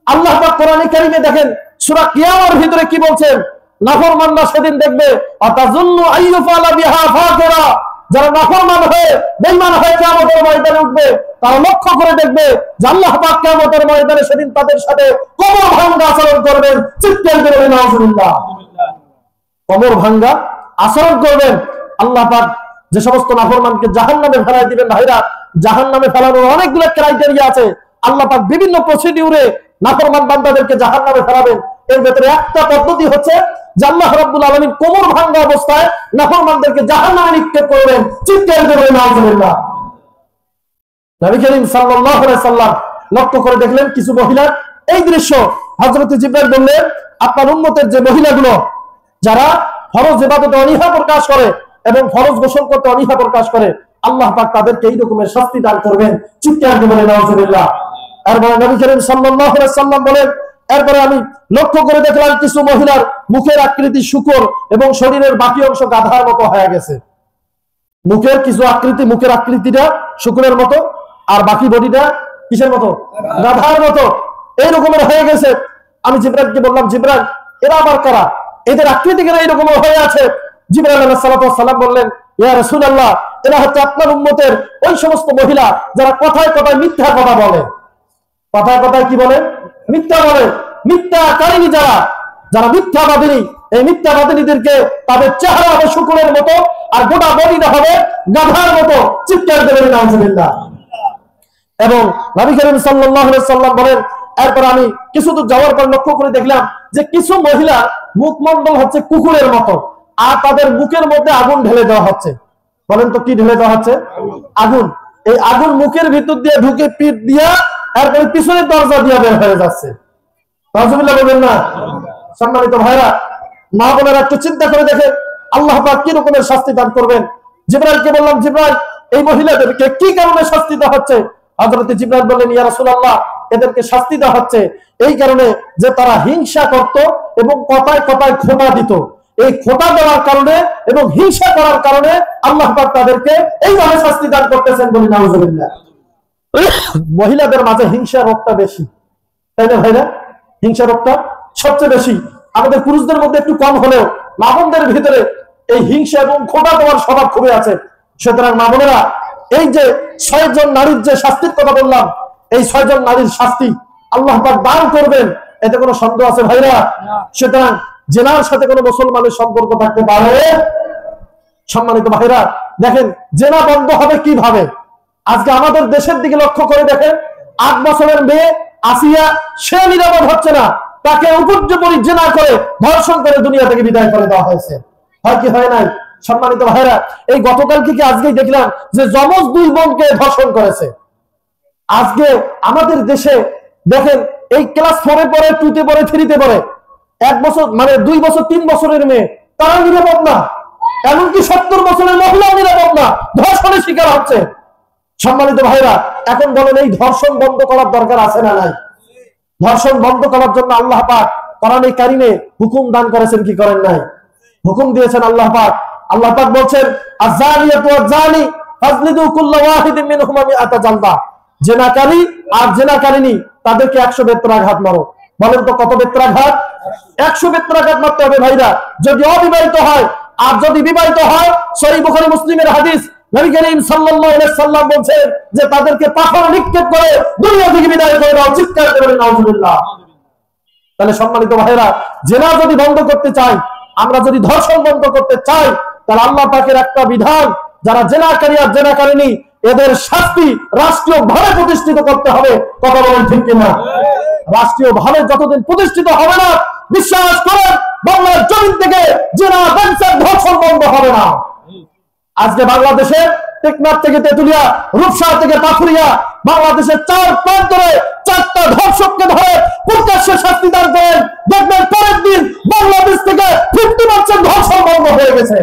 আল্লাহ পাক কোরআনে কারিমে দেখেন সূরা কিয়ামার ভিতরে কি বলছেন? নাফরমানরা সেদিন দেখবে আতাযুন্নু আইয়ুফালা বিহা ফাকিরা। যারা নাফরমান হয়ে বেঈমান হয়ে কিয়ামতের ময়দানে উঠবে তারা লক্ষ্য করে দেখবে যে আল্লাহ পাক কিয়ামতের ময়দানে সেদিন তাদের সাথে কবর ভাঙা আচরণ করবেন। চিৎকার করে বলেন নাউজুবিল্লাহ। কবর ভাঙা আচরণ করবেন। আল্লাহ পাক যে সমস্ত নাফরমানকে জাহান্নামে ফেলাই দিবেন ভাইরা, জাহান্নামে ফেলানোর অনেকগুলো ক্রাইটেরিয়া আছে। আল্লাহ পাক বিভিন্ন প্রসিডিউরে নাফরমান বান্দাদেরকে জাহান্নামে ফেলাবেন। এর ভিতরে একটা পদ্ধতি হচ্ছে যে আল্লাহ রাব্বুল আলামিন কোমর ভাঙা অবস্থায় নাফরমানদেরকে জাহান্নামে নিক্ষেপ করবেন। চিৎকার করে বলেন নাউজুবিল্লাহ। নবী করিম সাল্লাল্লাহু আলাইহি সাল্লাম লক্ষ্য করে দেখলেন কিছু মহিলার এই দৃশ্য। হযরত জিবরাইল বললেন আপনার উম্মতের যে মহিলাগুলো যারা ফরজ ইবাদতে অনীহা প্রকাশ করে এবং ফরজ গোসল করতে অনীহা প্রকাশ করে আল্লাহ পাক তাদেরকে এই রকমের শাস্তি দান করবেন। চিৎকার করে বলেন নাউজুবিল্লাহ। এরপরে নবী করিম সাল্লাল্লাহু আলাইহি সাল্লাম বলেন এরপরে আমি লক্ষ্য করে দেখলাম কিছু মহিলার মুখের আকৃতি শূকর এবং শরীরের বাকি অংশ গাধার মতো হয়ে গেছে। মুখের কিছু আকৃতি, মুখের আকৃতিটা শূকরের মতো আর বাকি বডিটা কিসের মতো? গাধার মতো। এই রকমের হয়ে গেছে। আমি জিবরাইলকে বললাম জিবরাইল এরা আবার কারা? এদের আকৃতি কেন এই রকম হয়ে আছে? জিবরাইল আলাইহিস সালাম বললেন ইয়া রাসূলুল্লাহ এরা হচ্ছে আপনার উম্মতের ওই সমস্ত মহিলা যারা কথায় কথায় মিথ্যা কথা বলে। কথায় কথায় কি বলে? মিথ্যা বলে। মিথ্যাকারিনী যারা, যারা মিথ্যাবাদিনী, এই মিথ্যাবাদিনীদেরকে তাদের চেহারা হবে শূকরের মতো আর গোটা বডিটা হবে গাধার মতো। চিৎকার করে বলেন নাউজুবিল্লাহ। এবং নবী করিম সাল্লাল্লাহু আলাইহি সাল্লাম বলেন এরপর আমি কিছু দূর যাওয়ার পর লক্ষ্য করে দেখলাম যে কিছু মহিলা মুখমণ্ডল হচ্ছে কুকুরের মতো আর তাদের মুখের মধ্যে আগুন ঢেলে দেওয়া হচ্ছে। বলেন তো কি ঢেলে দেওয়া হচ্ছে? আগুন। এই আগুন মুখের ভিতর দিয়ে ঢুকে পিঠ দিয়া এরপরে পিছনের দরজা দিয়ে বের হয়ে যাচ্ছে। নাউজুবিল্লাহ বলবেন না? সম্মানিত ভাইরা, মা বোনেরা একটু চিন্তা করে দেখেন আল্লাহ পাক কি রকমের শাস্তি দান করবেন। জিবরাইলকে বললাম জিবরাইল এই মহিলাদেরকে কি কারণে শাস্তি দেওয়া হচ্ছে? হযরত জিবরাইল বললেন ইয়া রাসূলুল্লাহ এদেরকে শাস্তি দেওয়া হচ্ছে এই কারণে যে তারা হিংসা করত এবং কথায় কথায় খোঁটা দিত। এই খোঁটা দেওয়ার কারণে এবং হিংসা করার কারণে আল্লাহ পাক তাদেরকে এইভাবে শাস্তি দান করতেছেন। বলি নাউজুবিল্লাহ। মহিলাদের মাঝে হিংসা রোগটা বেশি, তাই না ভাইরা? হিংসা রোগটা সবচেয়ে বেশি। আমাদের পুরুষদের মধ্যে একটু কম হলেও মা বোনদের ভিতরে এই হিংসা এবং খোঁটা দেওয়ার স্বভাব খুবই আছে। সুতরাং মা বোনেরা এই যে 6 জন নারীর যে শাস্তির কথা বললাম এই 6 জন নারীর শাস্তি আল্লাহ পাক দান করবেন, এতে কোনো সন্দেহ আছে ভাইরা? সুতরাং জেনার সাথে কোনো মুসলমানের সম্পর্ক থাকতে পারে? সম্মানিত ভাইরা দেখেন জেনা বন্ধ হবে কিভাবে? আজকে আমাদের দেশের দিকে লক্ষ্য করে দেখেন 8 বছরের মেয়ে আসিয়া সে নিরাপদ হচ্ছে না, তাকে উপর্যুপরি জেনা করে ধর্ষণ করে দুনিয়া থেকে বিদায় করে দেওয়া হয়েছে। হয় কি হয় নাই? সম্মানিত ভাইরা এই গতকালকে কি আজকেই দেখলাম যে যমজ 2 বোনকে ধর্ষণ করেছে। আজকে আমাদের দেশে দেখেন এই ক্লাস 4-এ পড়ে, 2-তে পড়ে, 3-তে পড়ে 1 বছর মানে 2 বছর 3 বছরের মেয়ে তারা নিরাপদ না। এমনকি 70 বছরের মহিলা নিরাপদ না, ধর্ষণের শিকার হচ্ছে। সম্মানিত ভাইরা এখন বলেন এই ধর্ষণ বন্ধ করার দরকার আছে না নাই? ধর্ষণ বন্ধ করার জন্য আল্লাহ পাক কোরআনে কারিমে হুকুম দান করেছেন কি করেন নাই? হুকুম দিয়েছেন আল্লাহ পাক। আল্লাহ পাক বলছেন আয-যানিয়াতু ওয়াজ-যানি ফাজলিদু কুল্লা ওয়াহিদিন মিনহুমা মিআতা জালদা। জেনাকারী আর জেনাকারিনী তাদেরকে 100 বেত্রাঘাত মারো। বলেন তো কত বেত্রাঘাত? 100 বেত্রাঘাত মারতে হবে ভাইরা, যদি অবিবাহিত হয়। আর যদি বিবাহিত হয় সহিহ বুখারী মুসলিমের হাদিস নবী করিম সাল্লাল্লাহু আলাইহি সাল্লাম বলেন যে তাদেরকে পাথর নিক্ষেপ করে দুনিয়া থেকে বিদায় করে দাও। চিৎকার করে নাউজুবিল্লাহ। তাহলে সম্মানিত ভাইরা জেনা যদি বন্ধ করতে চাই, আমরা যদি ধর্ষণ বন্ধ করতে চাই, তাহলে আল্লাহ পাকের একটা বিধান যারা জেনাকারী আর জেনাকারিনী এদের শাস্তি রাষ্ট্রীয়ভাবে প্রতিষ্ঠিত করতে হবে। কথা বলেন ঠিক কিনা? রাষ্ট্রীয়ভাবে যতদিন প্রতিষ্ঠিত হবে না বিশ্বাস করেন বাংলার জমিন থেকে জেনা, ব্যভিচার, ধর্ষণ বন্ধ হবে না। আজকে বাংলাদেশে টেকনাফ থেকে তেতুলিয়া, রূপসা থেকে পাথুরিয়া, বাংলাদেশের 4 প্রান্তরে 4টা ধর্ষককে ধরে প্রকাশ্যে শাস্তি দান করেন, দেখবেন পরের দিন বাংলাদেশ থেকে 50% ধর্ষণ বন্ধ হয়ে গেছে।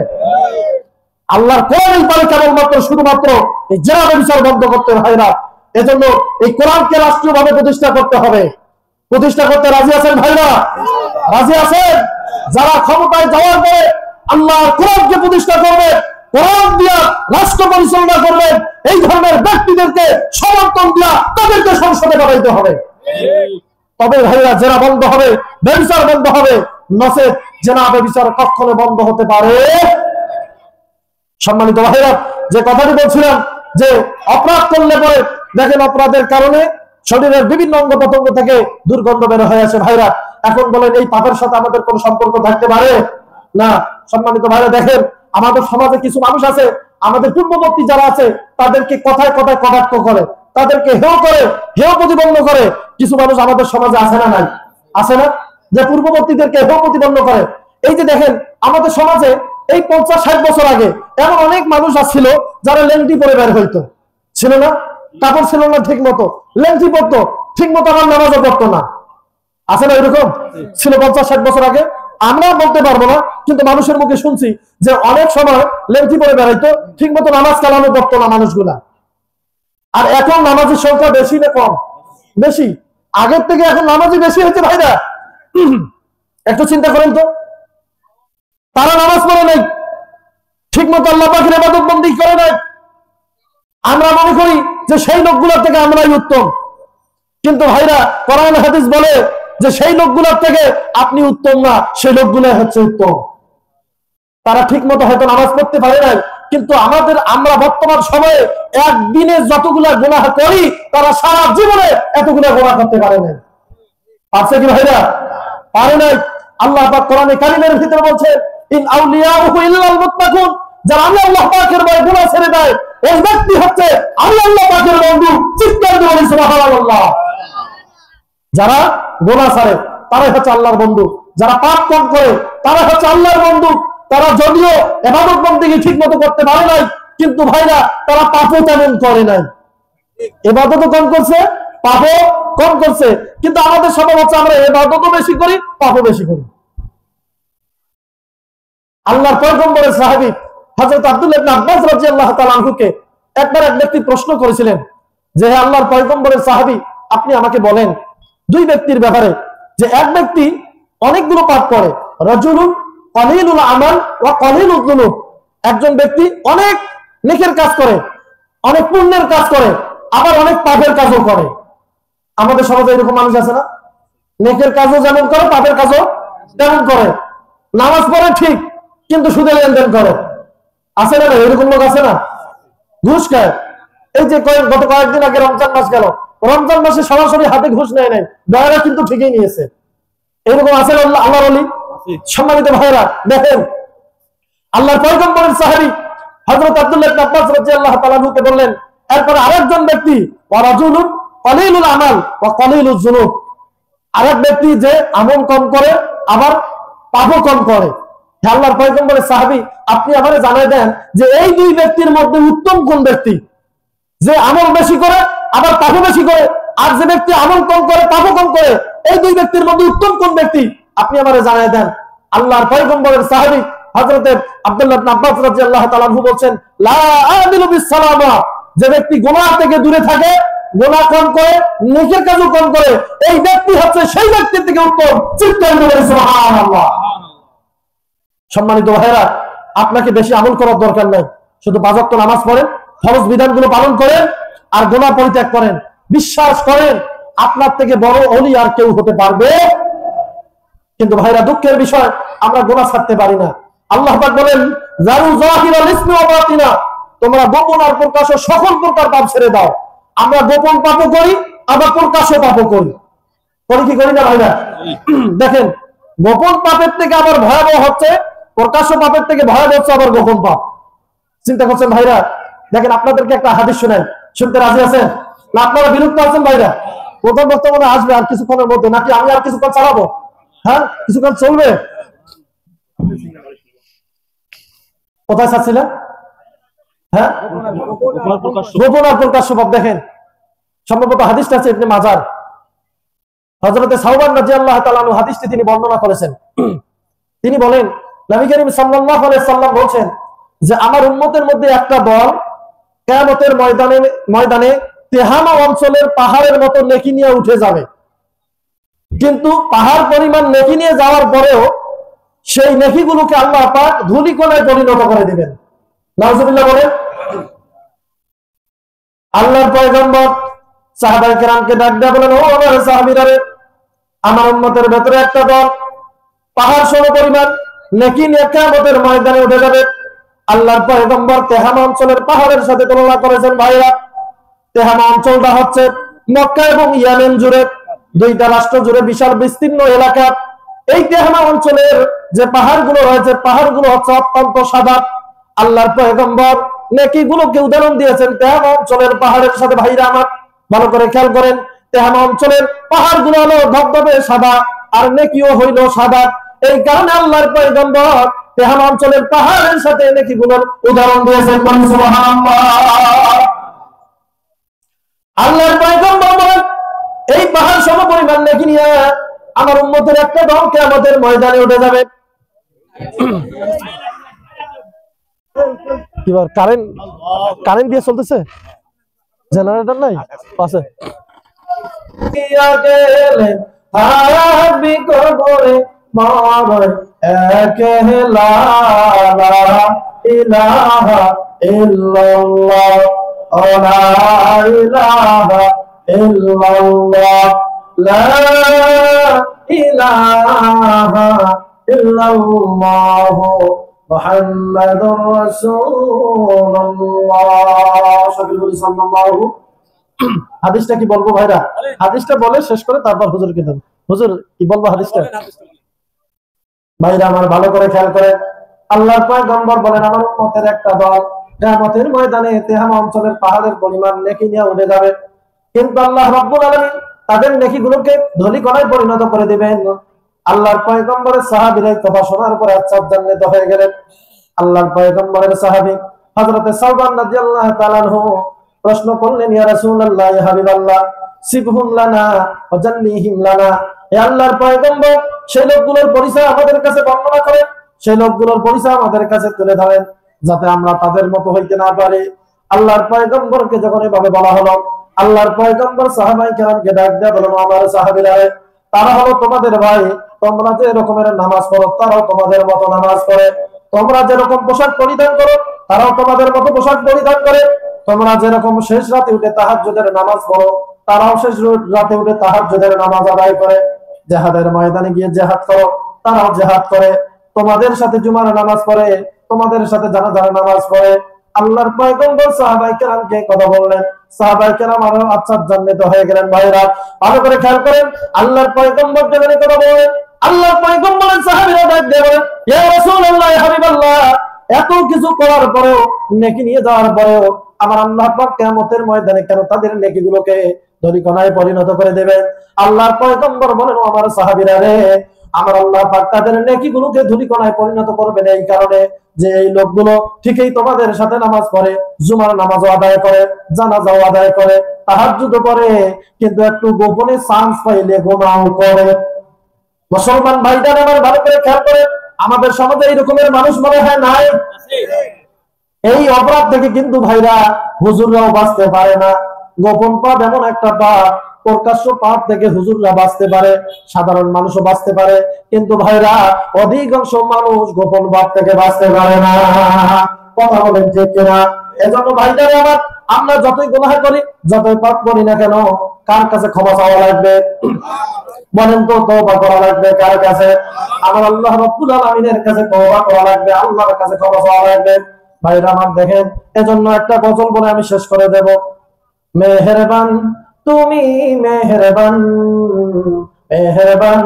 আল্লাহর কোরআনই পারে কেবলমাত্র শুধুমাত্র এই জেনাবে বিচার বন্ধ করতে হয় না। এজন্য এই কোরআনকে রাষ্ট্রীয়ভাবে প্রতিষ্ঠা করতে হবে। প্রতিষ্ঠা করতে রাজি আছেন ভাইরা? রাজি আছেন? যারা ক্ষমতায় যাওয়ার পরে আল্লাহর কোরআনকে প্রতিষ্ঠা করবে, কোরআন দিয়া রাষ্ট্র পরিচালনা করবেন, এই ধরনের ব্যক্তিদেরকে সমর্থন দিয়া তাদেরকে সংসদে পাঠাইতে হবে। তবে ভাইরা জেনা বন্ধ হবে, ব্যভিচার বন্ধ হবে, নচেত জেনা ব্যভিচার কখনো বন্ধ হতে পারে। সম্মানিত ভাইরা, যে কথাটি বলছিলাম যে অপরাধ করলে পরে দেখেন অপরাধের কারণে শরীরের বিভিন্ন অঙ্গ প্রত্যঙ্গ থেকে দুর্গন্ধ বের হয়ে আসে। ভাইরা এখন বলেন এই পাপের সাথে আমাদের কোনো সম্পর্ক থাকতে পারে না। সম্মানিত ভাইরা দেখেন আমাদের সমাজে কিছু মানুষ আছে, আমাদের পূর্ববর্তী যারা আছে তাদেরকে কথায় কথায় কটাক্ষ করে, তাদেরকে হেয় করে, হেয় প্রতিপন্ন করে। কিছু মানুষ আমাদের সমাজে আছে না? নাই? আছে না? যে পূর্ববর্তীদেরকে হেয় প্রতিপন্ন করে। এই যে দেখেন আমাদের সমাজে এই 50-60 বছর আগে এমন অনেক মানুষ আসছিল যারা লেংটি পরে বের হইতো, ছিল না? কাপড় ছিল না ঠিক মতো, লেংটি পরতো ঠিক মতো, আমার নামাজও পড়তো না। আছে না এরকম? ছিল 50-60 বছর আগে। আমরা বলতে পারবো না, কিন্তু মানুষের মুখে শুনছি যে অনেক সময় লেংটি পরে বেড়াইতো, ঠিক মতো নামাজ কালামও পড়তো না মানুষগুলা। আর এখন নামাজের সংখ্যা বেশি না কম? বেশি। আগের থেকে এখন নামাজি বেশি হয়েছে ভাইরা। একটু চিন্তা করেন তো, তারা নামাজ পড়ে নাই, ঠিক মতো আল্লাহ পাকের ইবাদত বন্দেগী করে নাই। আমরা মনে করি যে সেই লোকগুলোর থেকে আমরাই উত্তম, কিন্তু ভাইরা কোরআন হাদিস বলে যে সেই লোকগুলোর থেকে আপনি উত্তম না, সেই লোকগুলাই হচ্ছে উত্তম। তারা ঠিক মতো হয়তো নামাজ পড়তে পারে নাই, কিন্তু আমরা বর্তমান সময়ে একদিনে যতগুলা গুনাহ করি তারা সারা জীবনে এতগুলা গুনাহ করতে পারে নাই। পারছে কি ভাইরা? পারে নাই। আল্লাহ পাক কোরআনে কারিমের ভিতরে বলছে ইন আউলিয়াউহু ইল্লাল মুত্তাকুন, যারা আমি আল্লাহ পাকের ভয়ে গুনাহ ছেড়ে দেয় ওই ব্যক্তি হচ্ছে আমি আল্লাহ পাকের বন্ধু। চিৎকার করে বলি সুবহানাল্লাহ। যারা গুনাহ ছাড়ে তারাই হচ্ছে আল্লাহর বন্ধু, যারা পাপ কম করে তারা হচ্ছে আল্লাহর বন্ধু। তারা যদিও ইবাদত বন্দেগী ঠিক মতো করতে পারে নাই, কিন্তু ভাইরা তারা পাপও তেমন করে নাই। ইবাদতও কম করছে, পাপও কম করছে, কিন্তু আমাদের স্বভাব হচ্ছে আমরা ইবাদতও বেশি করি, পাপও বেশি করি। আল্লাহর পয়গম্বরের সাহাবী হযরত আব্দুল্লাহ ইবনে আব্বাস রাদিয়াল্লাহু তাআলা আনহুকে একবার এক ব্যক্তি প্রশ্ন করেছিলেন যে হে আল্লাহর পয়গম্বরের সাহাবী, আপনি আমাকে বলেন দুই ব্যক্তির ব্যাপারে, যে এক ব্যক্তি অনেকগুলো পাপ করে, রাজুলুন কলিলুল আমাল ওয়া কলিলুয যুনুব, একজন ব্যক্তি অনেক নেকের কাজ করে, অনেক পুণ্যের কাজ করে, আবার অনেক পাপের কাজও করে। আমাদের সমাজে এরকম মানুষ আছে না? নেকের কাজও যেমন করে, পাপের কাজও তেমন করে। নামাজ পড়ে ঠিক, কিন্তু সুদে লেনদেন করে। আছে না? এরকম লোক আছে না? ঘুষ খায়। এই যে গত কয়েকদিন আগে রমজান মাস গেল, রমজান মাসে সরাসরি হাতে ঘুষ নেয় নাই, দয়ারা কিন্তু ঠিকই নিয়েছে। এরকম আছে আল্লাহর ওলি? সম্মানিত ভাইরা দেখেন আল্লাহর পয়গম্বরের সাহাবী হযরত আব্দুল্লাহ ইবনে আব্বাস রাদিয়াল্লাহু তাআলা আনহুকে বললেন, এরপর আরেকজন ব্যক্তি ওয়ারাজুলুন কলিলুল আমাল ওয়া কলিলুয যুনুব, আরেক ব্যক্তি যে আমল কম করে আবার পাপও কম করে। হে আল্লাহর পয়গম্বরের সাহাবী, আপনি আমারে জানাই দেন যে এই দুই ব্যক্তির মধ্যে উত্তম কোন ব্যক্তি? যে আমল বেশি করে আবার পাপও বেশি করে, আর যে ব্যক্তি আমল কম করে পাপও কম করে, এই দুই ব্যক্তির মধ্যে উত্তম কোন ব্যক্তি? আপনি আমারে জানাই দেন। আল্লাহর পয়গম্বরের সাহাবী হযরত আব্দুল্লাহ ইবনে আব্বাস রাদিয়াল্লাহু তাআলা আনহু বলেন, লা আদিলু বিসসালামা, যে ব্যক্তি গুনাহ থেকে দূরে থাকে, গুনাহ কম করে, নেকের কাজও কম করে, এই ব্যক্তি হচ্ছে সেই ব্যক্তির থেকে উত্তম। চিৎকার করে সুবহানাল্লাহ। সম্মানিত ভাইরা, আপনাকে বেশি আমল করার দরকার নাই, শুধু 5 ওয়াক্ত নামাজ পড়েন, ফরজ বিধানগুলো পালন করেন, আর গুনাহ পরিত্যাগ করেন। বিশ্বাস করেন আপনার থেকে বড় ওলি আর কেউ হতে পারবে। কিন্তু ভাইরা দুঃখের বিষয়, আমরা গুনাহ ছাড়তে পারি না। আল্লাহ পাক বলেন, যারু যাহিরাল ইসমি ওয়া বাতিনা, তোমরা গোপন আর প্রকাশ্য সকল প্রকার পাপ ছেড়ে দাও। আমরা গোপন পাপও করি, আবার প্রকাশ্য পাপও করি। করি কি করি না ভাইরা? দেখেন গোপন পাপের থেকে আবার ভয়াবহ হচ্ছে, প্রকাশ্য পাপের থেকে ভয়াবহ হচ্ছে আবার গোপন পাপ। চিন্তা করছেন ভাইরা? দেখেন আপনাদেরকে একটা হাদিস শোনাই, শুনতে রাজি আছেন না? আপনারা বিরক্ত আছেন ভাইরা? প্রথম বর্তমানে আসবে আর কিছুক্ষণের মধ্যে, নাকি আমি আর কিছুক্ষণ চালাবো? হ্যাঁ, কিছুক্ষণ চলবে। কোথায় চাচ্ছিলেন? হ্যাঁ, গোপন আর প্রকাশ্য পাপ। দেখেন সম্ভবত হাদিসটা আছে ইবনে মাজার, হযরতে সাওবান রাদিয়াল্লাহু তাআলা আনহু হাদিসটি তিনি বর্ণনা করেছেন। তিনি বলেন নবী করিম সাল্লাল্লাহু আলাইহি সাল্লাম বলেন যে আমার উম্মতের মধ্যে একটা দল কিয়ামতের ময়দানে তেহামা অঞ্চলের পাহাড়ের মতো নেকি নিয়ে উঠে যাবে, কিন্তু পাহাড় পরিমাণ নেকি নিয়ে যাওয়ার পরেও সেই নেকিগুলোকে আল্লাহ পাক ধূলিকণায় পরিণত করে দিবেন। নাউজুবিল্লাহ বলেন। আল্লাহর পয়গম্বর সাহাবায়ে কেরামকে ডাক দিয়ে বলেন, ও আমার সাহাবীরা রে, আমার উম্মতের ভেতরে একটা দল পাহাড় সম পরিমাণ নেকি নিয়ে কিয়ামতের ময়দানে উঠে যাবে। আল্লাহর পয়গম্বর তেহামা অঞ্চলের পাহাড়ের সাথে তুলনা করেছেন। ভাইরা, তেহামা অঞ্চলটা হচ্ছে মক্কা এবং ইয়েমেন জুড়ে, দুইটা রাষ্ট্র জুড়ে বিশাল বিস্তীর্ণ এলাকা। এই তেহামা অঞ্চলের যে পাহাড়গুলো রয়েছে, পাহাড়গুলো হচ্ছে অত্যন্ত সাদা। আল্লাহর পয়গম্বর নেকিগুলোকে উদাহরণ দিয়েছেন তেহামা অঞ্চলের পাহাড়ের সাথে। ভাইরা আমার, ভালো করে খেয়াল করেন, তেহামা অঞ্চলের পাহাড়গুলো হলো ধবধবে সাদা আর নেকিও হইল সাদা। এই কারণে আল্লাহর পয়গম্বর তেহামা অঞ্চলের পাহাড়ের সাথে নেকিগুলোর উদাহরণ দিয়েছেন। সুবহানাল্লাহ। আল্লাহর পয়গম্বর বলেন, এই পাহাড় সম পরিমাণ নেকি নিয়ে আমার উম্মতের একটা দল কিয়ামতের ময়দানে উঠে যাবে। কিবার কারেন্ট দিয়ে চলতেছে, জেনারেটর নাই পাশে। হাবি কবরে মরে একলা লা ইলাহা ইল্লাল্লাহ লা ইলাহা ইল্লাল্লাহ লা ইলাহা ইল্লাল্লাহ মুহাম্মাদুর রাসূলুল্লাহ সাল্লাল্লাহু। হাদিসটা কি বলবো ভাইরা? হাদিসটা বলে শেষ করে তারপর হুজুরকে দেব। হুজুর কি বলবো হাদিসটা? ভাইরা আমার, ভালো করে খেয়াল করে, আল্লাহর পয়গম্বর বলেন আমার উম্মতের একটা দল কিয়ামতের ময়দানে তেহামা অঞ্চলের পাহাড়ের পরিমাণ নেকি নিয়ে উঠে যাবে, কিন্তু আল্লাহ রাব্বুল আলামিন তাদের নেকিগুলোকে ধূলিকণায় পরিণত করে দিবেন। আল্লাহর পয়গম্বরের সাহাবীরা এই কথা শোনার পরে আচ্ছাদিত হয়ে গেলেন। আল্লাহর পয়গম্বরের সাহাবী হযরতে সাওবান রাদিয়াল্লাহু তাআলা আনহু প্রশ্ন করলেন, ইয়া রাসূলুল্লাহ, ইয়া হাবিবাল্লাহ, সিবহুম লানা ওয়া জান্নিহিম লানা। হে আল্লাহর পয়গম্বর, সেই লোকগুলোর পরিচয় আমাদের কাছে বর্ণনা করেন, সেই লোকগুলোর পরিচয় আমাদের কাছে তুলে ধরেন, যাতে আমরা তাদের মতো হইতে না পারি। আল্লাহর পয়গম্বরকে যখন এভাবে বলা হলো, আল্লাহর পয়গম্বর সাহাবায়ে কেরামকে ডাক দিয়ে বলেন, আমার সাহাবীরা, তারা হলো তোমাদের ভাই, তোমরা যে রকমের নামাজ পড়ো তারাও তোমাদের মতো নামাজ পড়ে, তোমরা যেরকম পোশাক পরিধান করো তারাও তোমাদের মতো পোশাক পরিধান করে, তোমরা যেরকম শেষ রাতে উঠে তাহাজ্জুদের নামাজ পড়ো তারাও শেষ রাতে উঠে তাহাজ্জুদের নামাজ আদায় করে, জিহাদের ময়দানে গিয়ে জিহাদ করো তারাও জিহাদ করে, তোমাদের সাথে জুমার নামাজ পড়ে, তোমাদের সাথে জানাজার নামাজ পড়ে। আল্লাহর পয়গম্বর সাহাবায়ে কেরামকে কথা বললেন, সাহাবায়ে কেরাম আরো আচ্ছাদিত হয়ে গেলেন। ভাইরা ভালো করে খেয়াল করেন, আল্লাহর পয়গম্বর যখন কথা বলেন, আল্লাহর পয়গম্বরের সাহাবীরা ডাক দিয়ে বলেন, ইয়া রাসূলুল্লাহ, ইয়া হাবিবাল্লাহ, এত কিছু করার পরেও, নেকি নিয়ে যাওয়ার পরেও আমার আল্লাহ পাক কিয়ামতের ময়দানে কেন তাদের নেকিগুলোকে ধূলিকণায় পরিণত করে দেবেন? আল্লাহর পয়গম্বর বলেন, আমার সাহাবীরা রে, আমার আল্লাহ পাক তাদের নেকিগুলোকে ধূলিকণায় পরিণত করবেন এই কারণে যে এই লোকগুলো ঠিকই তোমাদের সাথে নামাজ পড়ে, জুমার নামাজও আদায় করে, জানাজাও আদায় করে, তাহাজ্জুদও করে, কিন্তু একটু গোপনে চান্স পাইলে গুনাহ করে। মুসলমান ভাইরা আমার, ভালো করে খেয়াল করে, আমাদের সমাজে এই রকমের মানুষ মনে হয় নাই? এই অপরাধ থেকে কিন্তু ভাইরা হুজুররাও বাঁচতে পারে না। গোপন পাপ এমন একটা পাপ, প্রকাশ্য পাপ থেকে হুজুররা বাঁচতে পারে, সাধারণ মানুষও বাঁচতে পারে, কিন্তু ভাইরা অধিকাংশ মানুষ গোপন পাপ থেকে বাঁচতে পারে না। কথা বলেন ঠিক কিনা? এজন্য ভাইরা আমার, আমরা যতই গুনাহ করি, যতই পাপ করি না কেন, কার কাছে ক্ষমা চাওয়া লাগবে? বলেন তো, তওবা করা লাগবে কার কাছে? আমার আল্লাহ রাব্বুল আলামিনের কাছে তওবা করা লাগবে, আল্লাহর কাছে ক্ষমা চাওয়া লাগবে। ভাইরা আমার দেখেন, এজন্য একটা গজল বলে আমি শেষ করে দেব। মেহেরবান তুমি মেহেরবান, মেহেরবান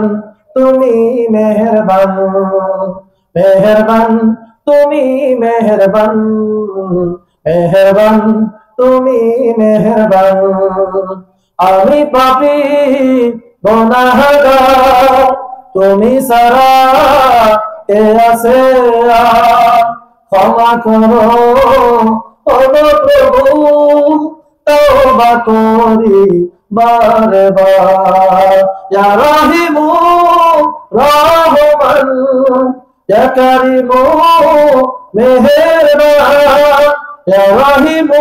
তুমি মেহেরবান, মেহেরবান তুমি মেহেরবান, মেহেরবান তুমি মেহেরবান। আমি পাপী গুনাহগার, তুমি সারা কে আছে, ক্ষমা করো ও প্রভু তওবা করি বারে বার ইয়া রাহিমু রহমান ইয়া কারিমু মেহেরবান ইয়া রাহিমু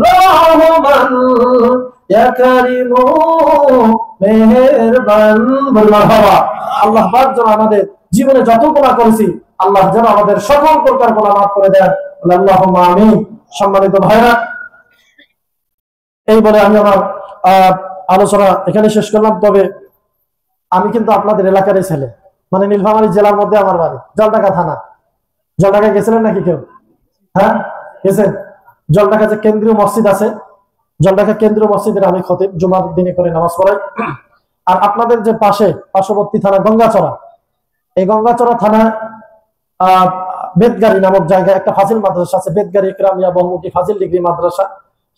রহমান ইয়া কারিমু মেহেরবান। মারহাবা। আল্লাহ পাক যেন আমাদের জীবনে যত গুনাহ করেছি আল্লাহ যেন আমাদের সকল প্রকার গুনাহ মাফ করে দেন। আল্লাহুম্মা আমিন। সম্মানিত ভাইরা, এই বলে আমি আমার আলোচনা এখানে শেষ করলাম। তবে আমি কিন্তু আপনাদের এলাকারই ছেলে, মানে নীলফামারী জেলার মধ্যে আমার বাড়ি, জলঢাকা থানা। জলঢাকা গেছিলেন নাকি কেউ? হ্যাঁ গেছেন? জলঢাকা যে কেন্দ্রীয় মসজিদ আছে, জলঢাকা কেন্দ্রীয় মসজিদের আমি খতিব, জুমার দিনে করে নামাজ পড়াই। আর আপনাদের যে পার্শ্ববর্তী থানা গঙ্গাচড়া, এই গঙ্গাচড়া থানা বেদগাড়ি নামক জায়গায় একটা ফাজিল মাদ্রাসা আছে, বেদগাড়ি ইকরামিয়া বহুমুখী ফাজিল ডিগ্রি মাদ্রাসা।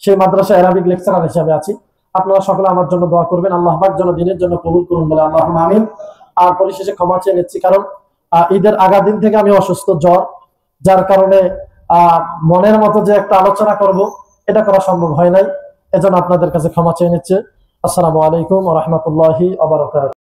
সেই মাদ্রাসায় আরবিক লেকচারার হিসেবে আছি। আপনারা সকলে আমার জন্য দোয়া করবেন, আল্লাহ পাক যেন দিনের জন্য কবুল করুন বলে আল্লাহুম্মা আমিন। আর পরিশেষে ক্ষমা চেয়ে নিচ্ছি, কারণ ঈদের আগা দিন থেকে আমি অসুস্থ, জ্বর, যার কারণে মনের মতো যে একটা আলোচনা করব এটা করা সম্ভব হয় নাই। এজন্য আপনাদের কাছে ক্ষমা চেয়ে নিচ্ছে। আসসালামু আলাইকুম ওয়া রাহমাতুল্লাহি ওয়া বারাকাতুহু।